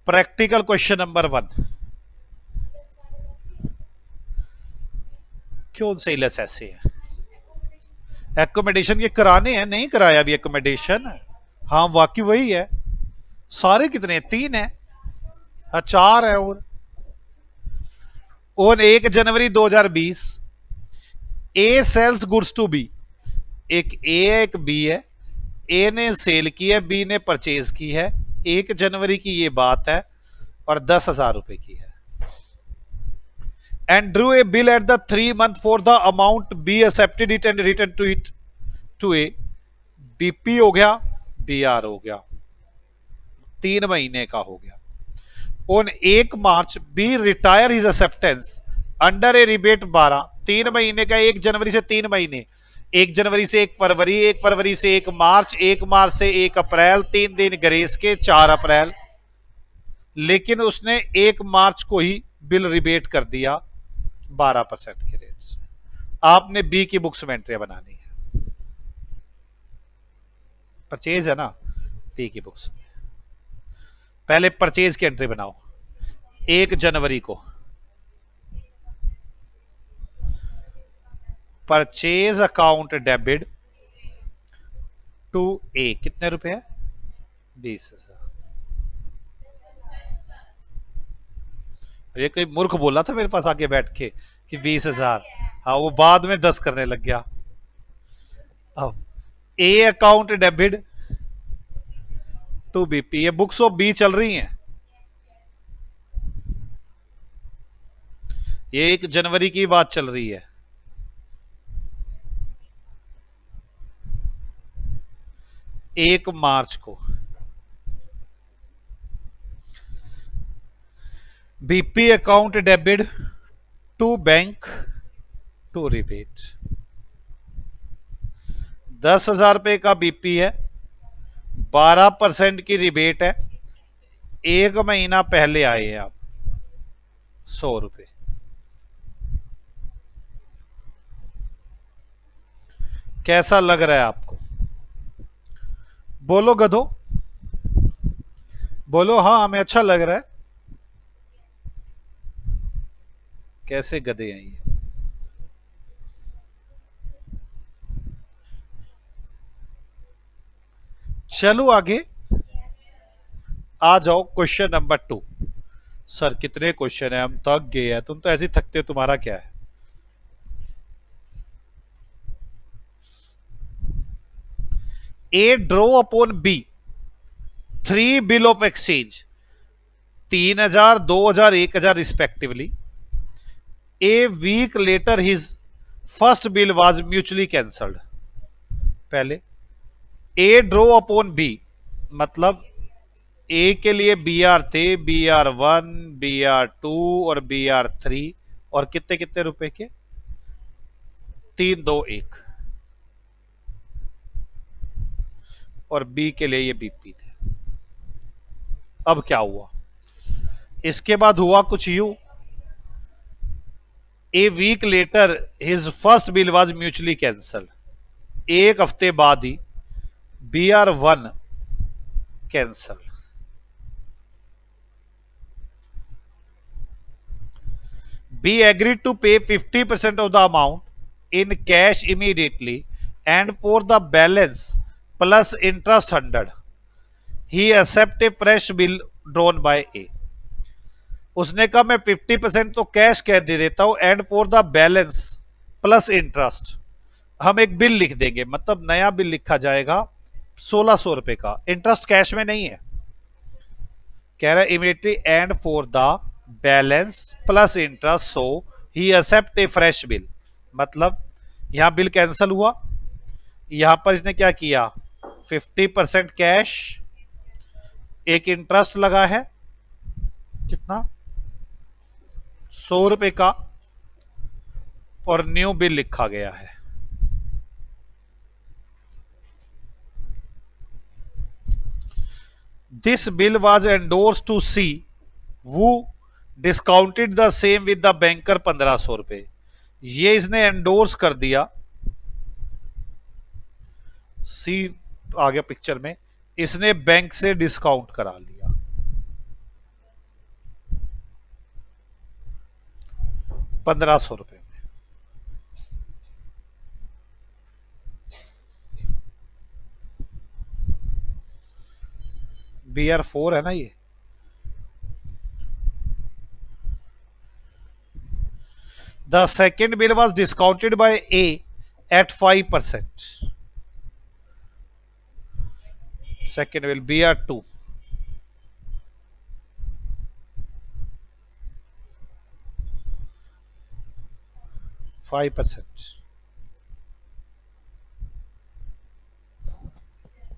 प्रैक्टिकल क्वेश्चन नंबर 1, क्यों से लेस ऐसे है? एकोमोडेशन के कराने हैं, नहीं कराया अभी एकोमोडेशन। हाँ वाकई वही है। सारे कितने, 3 है। हाँ 4 है। और 1 January 2020 A sales goods to be, एक ए है एक बी है। ए ने सेल की है, बी ने परचेज की है। 1 जनवरी की ये बात है और 10,000 रुपए की है। And drew a bill at the 3 month for the amount B accepted it and return to it to A. BP हो गया, बी आर हो गया, 3 महीने का हो गया। On 1 March B retire his acceptance under a rebate 12, 3 महीने का, 1 जनवरी से 3 महीने, 1 जनवरी से 1 फरवरी, 1 फरवरी से 1 मार्च, 1 मार्च से 1 अप्रैल, 3 दिन ग्रेस के, 4 अप्रैल। लेकिन उसने 1 मार्च को ही बिल रिबेट कर दिया 12% के रेट से। आपने बी की बुक्स में एंट्री बनानी है, परचेज है ना, बी की बुक्स में पहले परचेज की एंट्री बनाओ। 1 जनवरी को परचेज अकाउंट डेबिट टू ए, कितने रुपए है? 20,000। ये कोई मूर्ख बोला था मेरे पास आके बैठ के कि 20,000। हाँ वो बाद में 10 करने लग गया। अब A account debit to BP, ये बुक्स ऑफ बी चल रही हैं। ये 1 जनवरी की बात चल रही है। एक मार्च को BP account debit to bank to rebate. 10,000 रुपए का बीपी है, 12% की रिबेट है। 1 महीना पहले आए हैं आप, 100 रुपए। कैसा लग रहा है आपको? बोलो गधो, बोलो हाँ हमें अच्छा लग रहा है। कैसे गधे हैं ये? चलो आगे आ जाओ। Question number 2। सर कितने क्वेश्चन है, हम थक गए हैं। तुम तो ऐसे ही थकते, तुम्हारा क्या है? A draw upon B 3 bill of exchange, 3,000, 2,000, 1,000 respectively. A week later his first bill was mutually cancelled. पहले ए ड्रॉ अपॉन बी मतलब ए के लिए बी आर थे, BR1, BR2 और BR3, और कितने कितने रुपए के? 3, 2, 1। और बी के लिए ये बीपी थे। अब क्या हुआ? इसके बाद हुआ कुछ यूं, A week later his first bill was mutually cancel. 1 हफ्ते बाद ही BR1 cancel. B agreed to pay 50% of the amount in cash immediately and for the balance plus interest 100 he accept a fresh bill drawn by A। उसने कहा मैं 50% तो cash कह दे देता हूं and for the balance plus interest हम एक bill लिख देंगे, मतलब नया बिल लिखा जाएगा 1,600 रुपए का। इंटरेस्ट कैश में नहीं है, कह रहा है immediately and for the balance plus interest so he accept a fresh bill. मतलब यहां बिल कैंसिल हुआ, यहां पर इसने क्या किया, 50% कैश, एक इंटरेस्ट लगा है कितना, 100 रुपए का, और न्यू बिल लिखा गया है। This bill was endorse to C वो discounted the same with the banker 1,500 रुपए। ये इसने एंडोर्स कर दिया, सी आ गया पिक्चर में, इसने बैंक से डिस्काउंट करा लिया। 1500 रुपये में। BR4 है ना ये। The second bill was discounted by a at 5%। Second bill BR2 5%।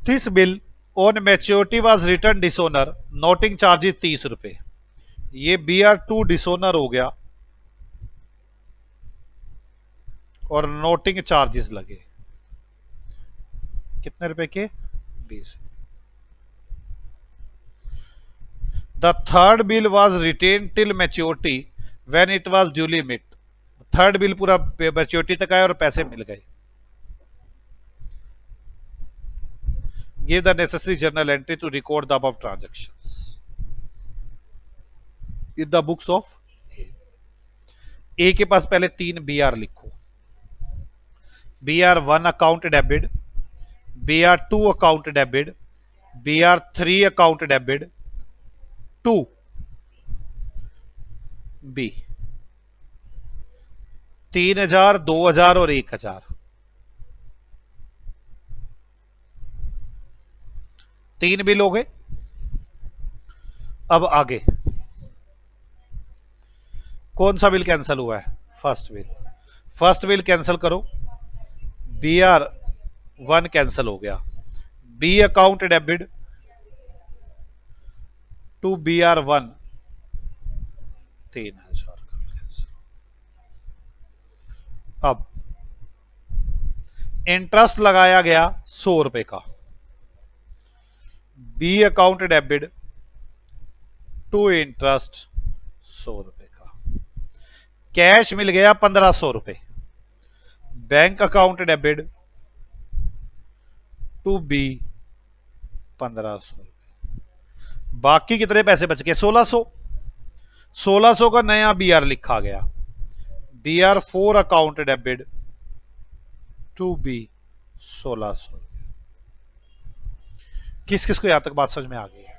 This bill on maturity was return dishonour, noting charges 30 रुपए। ये BR2 डिसोनर हो गया और नोटिंग चार्जेस लगे कितने रुपए के? 20। The third bill was retain till maturity when it was duly met. Third bill पूरा मैच्योरिटी तक आया और पैसे मिल गए। Give the necessary journal entry to record the above transactions in the books of A. के पास पहले 3 BR लिखो। BR1 account debit, BR2 account debit, BR3 account debit to B. 3000, 2000 और 1000। 3 बिल हो गए। अब आगे कौन सा बिल कैंसिल हुआ है? First bill. First bill cancel करो। BR1 कैंसिल हो गया। B account debit to BR1 3000 का कैंसिल। अब इंटरेस्ट लगाया गया 100 रुपए का। B account debit to interest 100 रुपए का। कैश मिल गया 1500 रुपए। Bank account debit to B 1500 रुपए। बाकी कितने पैसे बच गए? 1600। 1600 का नया BR लिखा गया। BR4 account debit to B 1600। किस किस को यहां तक बात समझ में आ गई है?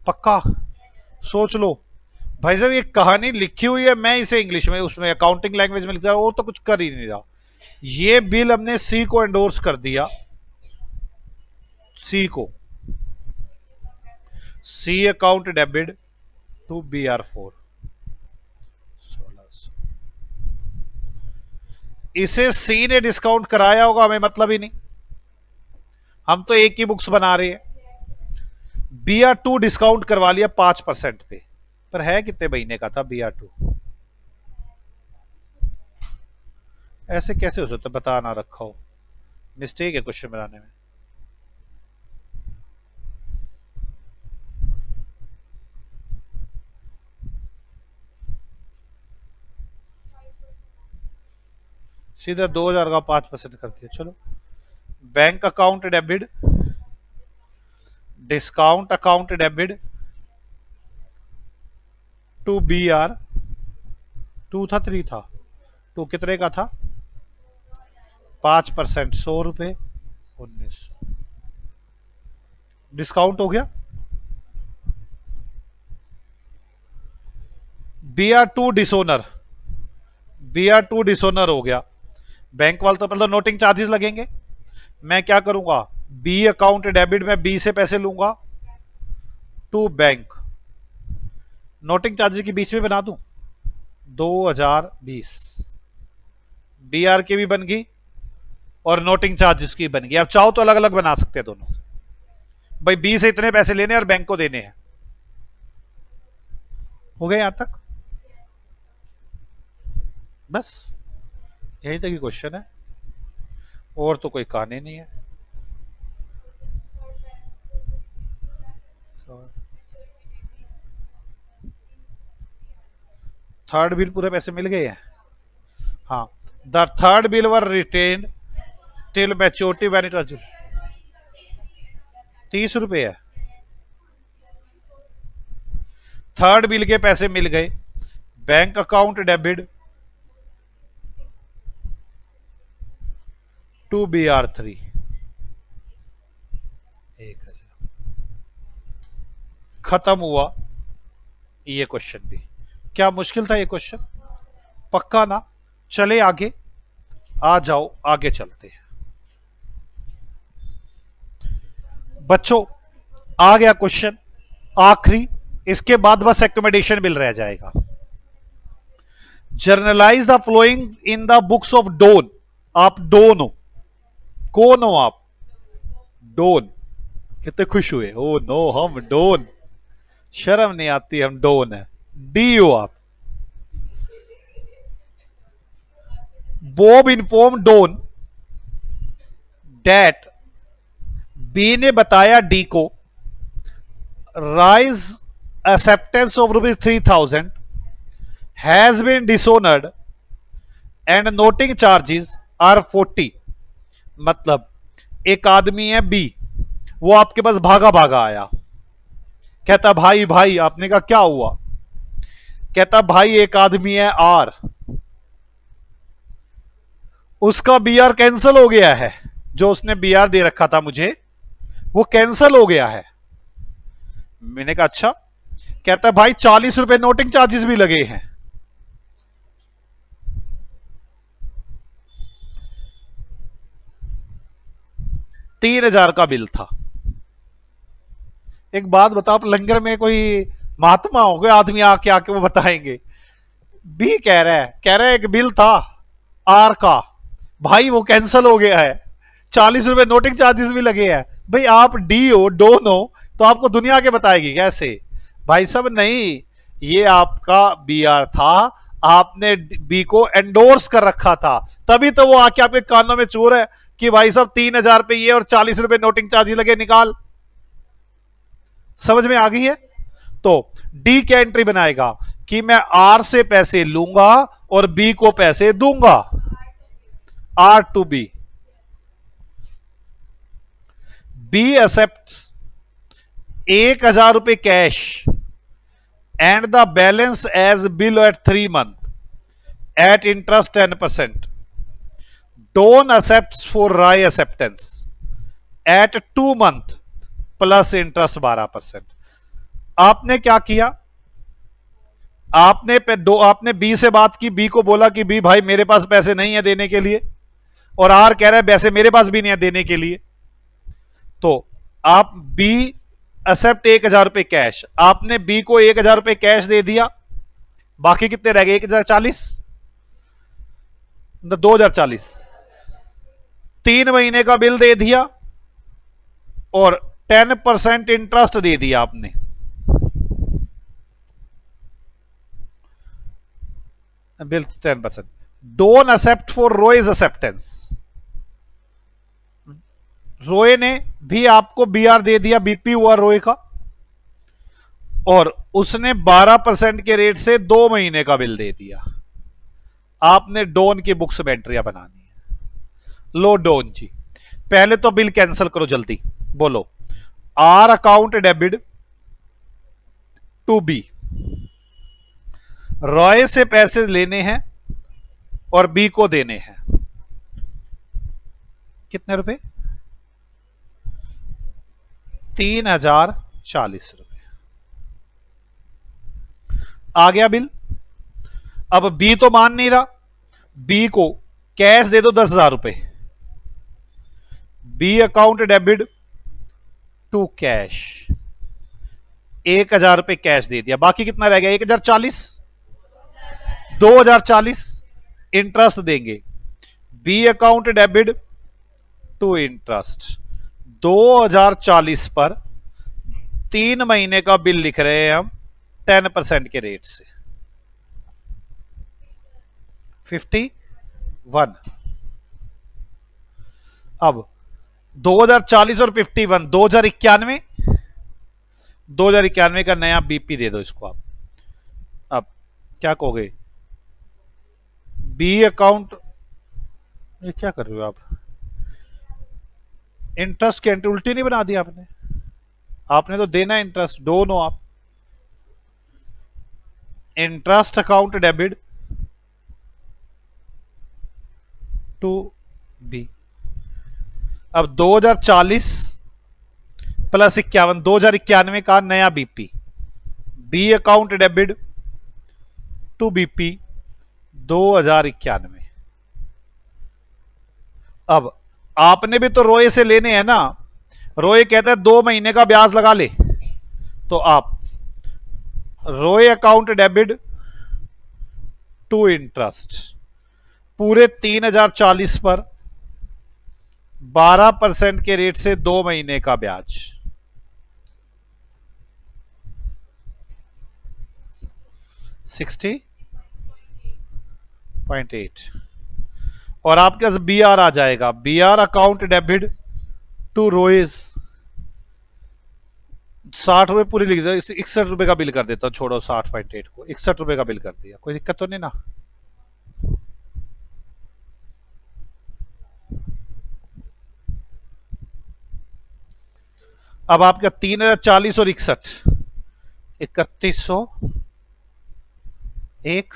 पक्का सोच लो भाई साहब, ये कहानी लिखी हुई है, मैं इसे इंग्लिश में उसमें अकाउंटिंग लैंग्वेज में लिख रहा हूं, वो तो कुछ कर ही नहीं रहा। ये बिल हमने सी को एंडोर्स कर दिया। सी को सी अकाउंट डेबिट टू BR4 1600। इसे सी ने डिस्काउंट कराया होगा, हमें मतलब ही नहीं, हम तो एक ही बुक्स बना रहे हैं। BR2 डिस्काउंट करवा लिया 5% पे, पर है कितने महीने का था BR2? ऐसे कैसे हो सकता? बता ना रखा हो, मिस्टेक है क्वेश्चन बनाने में। सीधा 2000 का 5% कर दिया। चलो, bank account debit, discount account debit to BR2 था 3 था। 2 कितने का था? 5%, 100 रुपए 1900। डिस्काउंट हो गया। BR2 डिसोनर, BR2 डिसोनर हो गया। बैंक वाले तो मतलब नोटिंग चार्जेस लगेंगे। मैं क्या करूंगा? बी अकाउंट डेबिट में बी से पैसे लूंगा टू बैंक। नोटिंग चार्जेस की बीच में बना दूं 2020। BR की भी बन गई और नोटिंग चार्जेस की बन गई। अब चाहो तो अलग अलग बना सकते हैं दोनों। भाई बी से इतने पैसे लेने और बैंक को देने हैं। हो गए यहां तक? बस यहीं तक ही क्वेश्चन है, और तो कोई कहानी नहीं है। थर्ड बिल पूरे पैसे मिल गए हैं। हाँ, the third bill were retain till maturity when it was 30 रुपए है। थर्ड बिल के पैसे मिल गए। Bank account debit to BR3 1000। खत्म हुआ ये क्वेश्चन भी। क्या मुश्किल था ये क्वेश्चन? पक्का ना? चले आगे, आ जाओ आगे चलते हैं बच्चों। आ गया क्वेश्चन आखिरी, इसके बाद बस एकोमोडेशन बिल रह जाएगा। Journalize the following in the books of Don. आप डोन हो, कौन हो आप? डोन। कितने खुश हुए, ओ नो हम डोन, शर्म नहीं आती, हम डोन है। डी हो आप। Bob inform Don that, B ने बताया डी को, rise acceptance of ₹3000 has been dishonoured and noting charges are 40। मतलब एक आदमी है बी, वो आपके पास भागा भागा आया, कहता भाई भाई, आपने कहा क्या हुआ? कहता भाई एक आदमी है आर, उसका बीआर कैंसिल हो गया है, जो उसने बीआर दे रखा था मुझे वो कैंसिल हो गया है। मैंने कहा अच्छा। कहता भाई 40 रुपए नोटिंग चार्जेस भी लगे हैं। ₹3000 का बिल था। एक बात बताओ, आप लंगर में कोई महात्मा हो गए, आदमी आके आके वो बताएंगे। बी कह रहा है एक बिल था आर का, भाई वो कैंसिल हो गया है, 40 रुपए नोटिंग चार्जेस भी लगे हैं। भाई आप डी हो, डोन हो, तो आपको दुनिया के बताएगी कैसे? भाई सब नहीं, ये आपका बी आर था, आपने बी को एंडोर्स कर रखा था, तभी तो वो आके आपके कानों में चोर है कि भाई साहब 3000 पे ये और 40 रुपए नोटिंग चार्जेस लगे, निकाल। समझ में आ गई है? तो डी क्या एंट्री बनाएगा कि मैं आर से पैसे लूंगा और बी को पैसे दूंगा। R to B, B accept 1000 रुपए cash and the balance as bill at 3 month at interest 10%। Don accept for Roy acceptance at 2 month plus interest 12%। आपने क्या किया? आपने बी से बात की, बी को बोला कि बी भाई मेरे पास पैसे नहीं है देने के लिए, और आर कह रहा है पैसे मेरे पास भी नहीं है देने के लिए। तो आप बी एक्सेप्ट 1000 रुपए कैश, आपने बी को 1000 रुपए कैश दे दिया, बाकी कितने रह गए? 1040, 2040। 3 महीने का बिल दे दिया और 10% इंटरेस्ट दे दिया आपने। बिल 10%। डोंट एक्सेप्ट फॉर रोयज एक्सेप्टेंस, रोए ने भी आपको बीआर दे दिया, बीपी हुआ रोए का, और उसने 12% के रेट से 2 महीने का बिल दे दिया। आपने डोन की बुक्स में एंट्रियां बनानी है। लो डोन जी, पहले तो बिल कैंसिल करो जल्दी, बोलो R account debit to B. Roy से पैसे लेने हैं और बी को देने हैं। कितने रुपए? 3040 रुपए। आ गया बिल। अब बी तो मान नहीं रहा, बी को कैश दे दो 10,000 रुपए। B account debit to cash, 1000 रुपए कैश दे दिया, बाकी कितना रह गया? 1040, 2040 इंटरेस्ट देंगे। B account debit to interest, 2040 पर 3 महीने का बिल लिख रहे हैं हम 10% के रेट से, 51। अब 2040 और 51, 2091, 2091 का नया बीपी दे दो इसको आप। अब क्या कहोगे? बी अकाउंट, ये क्या कर रहे हो आप? इंटरेस्ट की एंट्री उल्टी नहीं बना दी आपने? आपने तो देना इंटरेस्ट, डोन हो आप। Interest account debit to B, अब 2040 प्लस 51, 2091 का नया BP, B account debit to BP 2091। अब आपने भी तो रोए से लेने हैं ना, रोए कहता है 2 महीने का ब्याज लगा ले, तो आप रोए अकाउंट डेबिट टू इंटरेस्ट पूरे 3040 पर 12% के रेट से 2 महीने का ब्याज, 60.8। और आपके पास बी आर आ जाएगा, B R account debit to Rose 60 रुपए पूरी लिख दो, 61 रुपए का बिल कर देता हूं, छोड़ो 60.8 को, 61 रुपए का बिल कर दिया, कोई दिक्कत तो नहीं ना। अब आपका 3040 और 3101।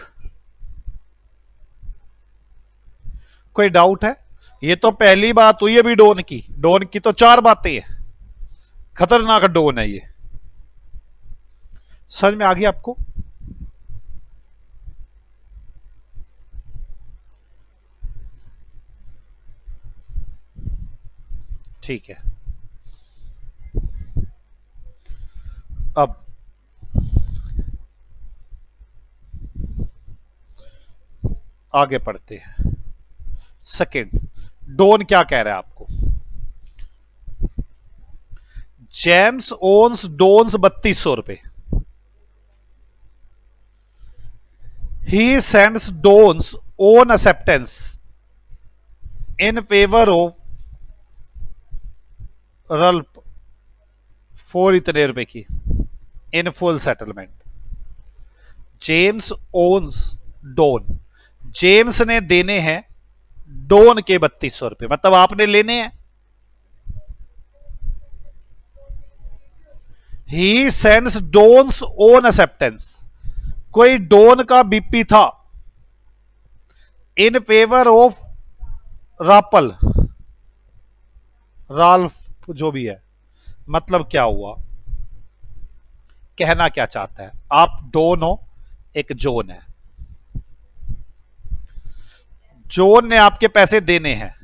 कोई डाउट है? ये तो पहली बात हुई अभी डोन की, डोन की तो 4 बातें हैं, खतरनाक डोन है ये, समझ में आ गई आपको? ठीक है, अब आगे पढ़ते हैं। सेकेंड डोन क्या कह रहा है आपको? जेम्स ओन्स डोन्स 3200 रुपए, he sends Dons own acceptance in favour of Ralph for इतने रुपए की in full settlement. James owes Don, James ने देने हैं डोन के 3200 रुपए, मतलब आपने लेने हैं। ही सेंड्स डोन्स ओन एक्सेप्टेंस, कोई डोन का बीपी था इन फेवर ऑफ रापल, राल्फ जो भी है, मतलब क्या हुआ, कहना क्या चाहता है? आप डोन हो, एक जोन है, जोन ने आपके पैसे देने हैं,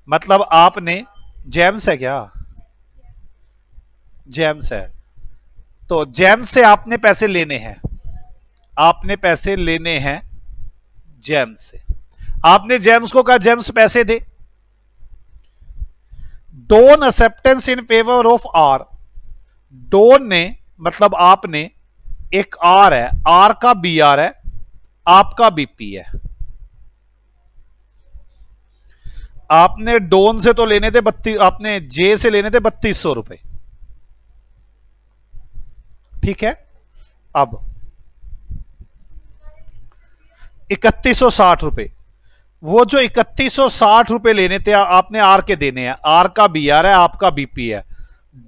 मतलब आपने, जेम्स है क्या? जेम्स है, तो जेम्स से आपने पैसे लेने हैं, आपने पैसे लेने हैं जेम्स से, आपने जेम्स को कहा जेम्स पैसे दे, Don acceptance in favour of R, Don ने मतलब आपने, एक आर है, आर का बी आर है, आपका बीपी है, आपने डोन से तो लेने थे 32, आपने जे से लेने थे 3200 रुपए, ठीक है। अब 3160 रुपए, वो जो 3160 रुपए लेने थे आपने आर के देने हैं, आर का बी आर है, आपका बीपी है,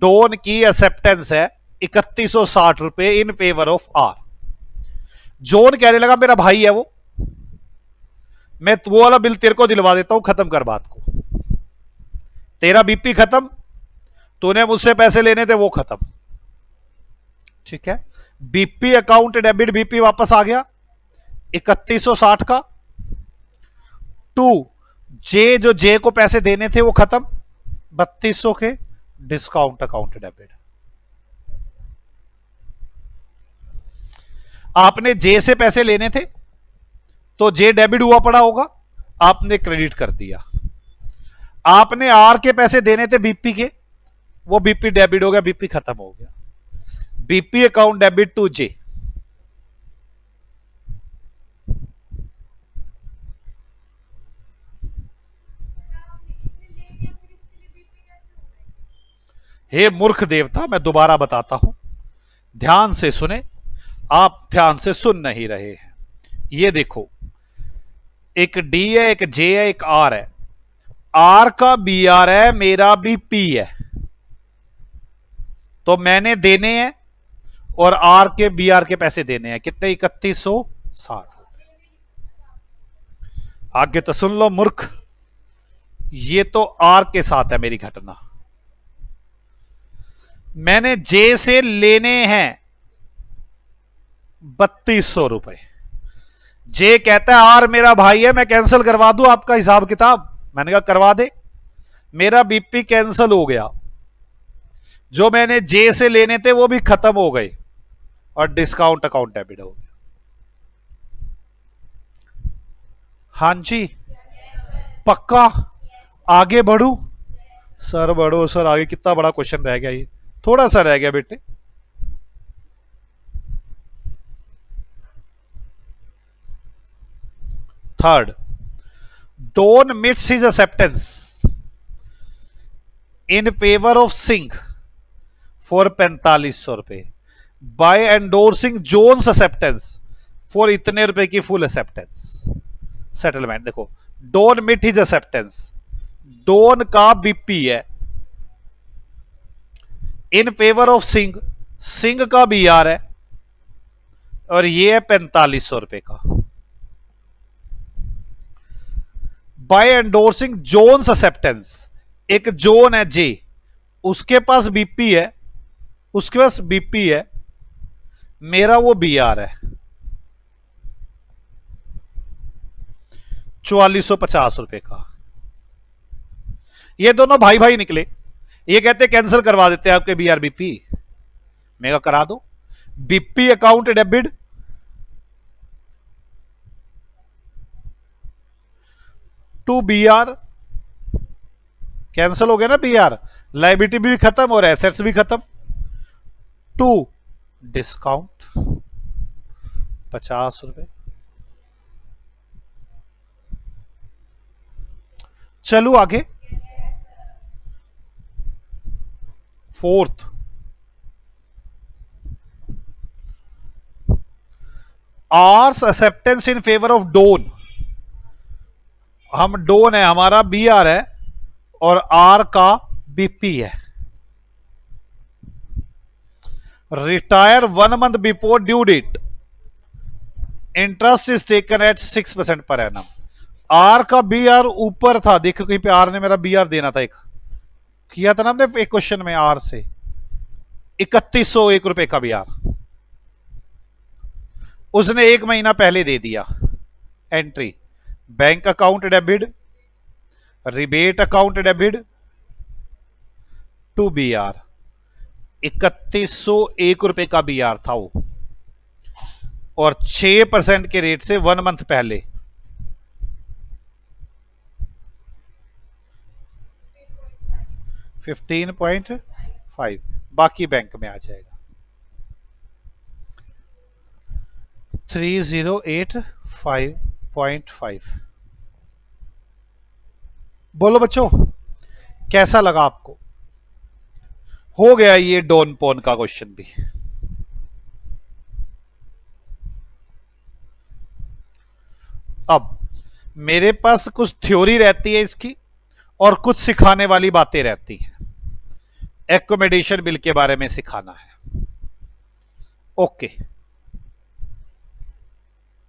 डोन की एक्सेप्टेंस है 3160 रुपए in favour of R. John कहने लगा मेरा भाई है वो, मैं वो वाला बिल तेरे को दिलवा देता हूं, खत्म कर बात को, तेरा बीपी खत्म, तूने मुझसे पैसे लेने थे वो खत्म, ठीक है। बीपी अकाउंट डेबिट, बीपी वापस आ गया 3160 का, टू जे, जो जे को पैसे देने थे वो खत्म, 3200 के डिस्काउंट अकाउंट डेबिट। आपने जे से पैसे लेने थे तो जे डेबिट हुआ पड़ा होगा, आपने क्रेडिट कर दिया, आपने आर के पैसे देने थे बीपी के, वो बीपी डेबिट हो गया, बीपी खत्म हो गया, बीपी अकाउंट डेबिट टू जे। हे मूर्ख देवता, मैं दोबारा बताता हूं, ध्यान से सुने, आप ध्यान से सुन नहीं रहे हैं। ये देखो, एक डी है, एक जे है, एक आर है, आर का बी आर है, मेरा भी पी है, तो मैंने देने हैं और आर के बी आर के पैसे देने हैं, कितने? 3160। आगे तो सुन लो मूर्ख, ये तो आर के साथ है मेरी घटना। मैंने जे से लेने हैं 3200 रुपए। जे कहता है आर मेरा भाई है, मैं कैंसिल करवा दूं आपका हिसाब किताब। मैंने कहा करवा दे। मेरा बीपी कैंसिल हो गया, जो मैंने जे से लेने थे वो भी खत्म हो गए और डिस्काउंट अकाउंट डेबिट हो गया। हां जी, पक्का आगे बढ़ू? सर बढ़ो सर आगे। कितना बड़ा क्वेश्चन रह गया ये? थोड़ा सा रह गया बेटे। Third, Don meets his acceptance in favour of Singh for 4500 रुपए by endorsing Jones acceptance for इतने रुपए की फुल एक्सेप्टेंस सेटलमेंट। देखो, Don meet his acceptance, Don का बीपी है in favour of Singh, Singh का बीआर है और ये है 4500 रुपए का। बाय एंडोर्सिंग जोन्स एक्सेप्टेंस, एक जोन है जे, उसके पास बीपी है, उसके पास बीपी है, मेरा वो बीआर है 4450 रुपए का। ये दोनों भाई भाई निकले। ये कहते कैंसिल करवा देते हैं आपके बीआर बीपी। मैं करा दो। BP account debit, to BR, cancel हो गया ना बीआर, लाइबिलिटी भी खत्म और एसेट्स भी खत्म, टू डिस्काउंट 50 रुपए। चलो आगे। Fourth, R's acceptance in favour of Don. हम डोन है, हमारा बीआर है और आर का बीपी है। Retire 1 month before due date, interest is taken at 6% per annum. Are का बीआर ऊपर था, देखो कहीं पे आर ने मेरा बीआर देना था, एक किया था ना हमने एक क्वेश्चन में आर से 3101 रुपए का बीआर, उसने 1 महीना पहले दे दिया। Entry, bank account debit, rebate account debit, to BR, 3101 रुपए का बीआर था वो और 6% के रेट से 1 मंथ पहले। $15.5, बाकी बैंक में आ जाएगा। 3085.5। बोलो बच्चों, कैसा लगा आपको? हो गया ये डोन पोन का क्वेश्चन भी। अब मेरे पास कुछ थ्योरी रहती है इसकी और कुछ सिखाने वाली बातें रहती हैं। एकोमोडेशन बिल के बारे में सिखाना है। ओके।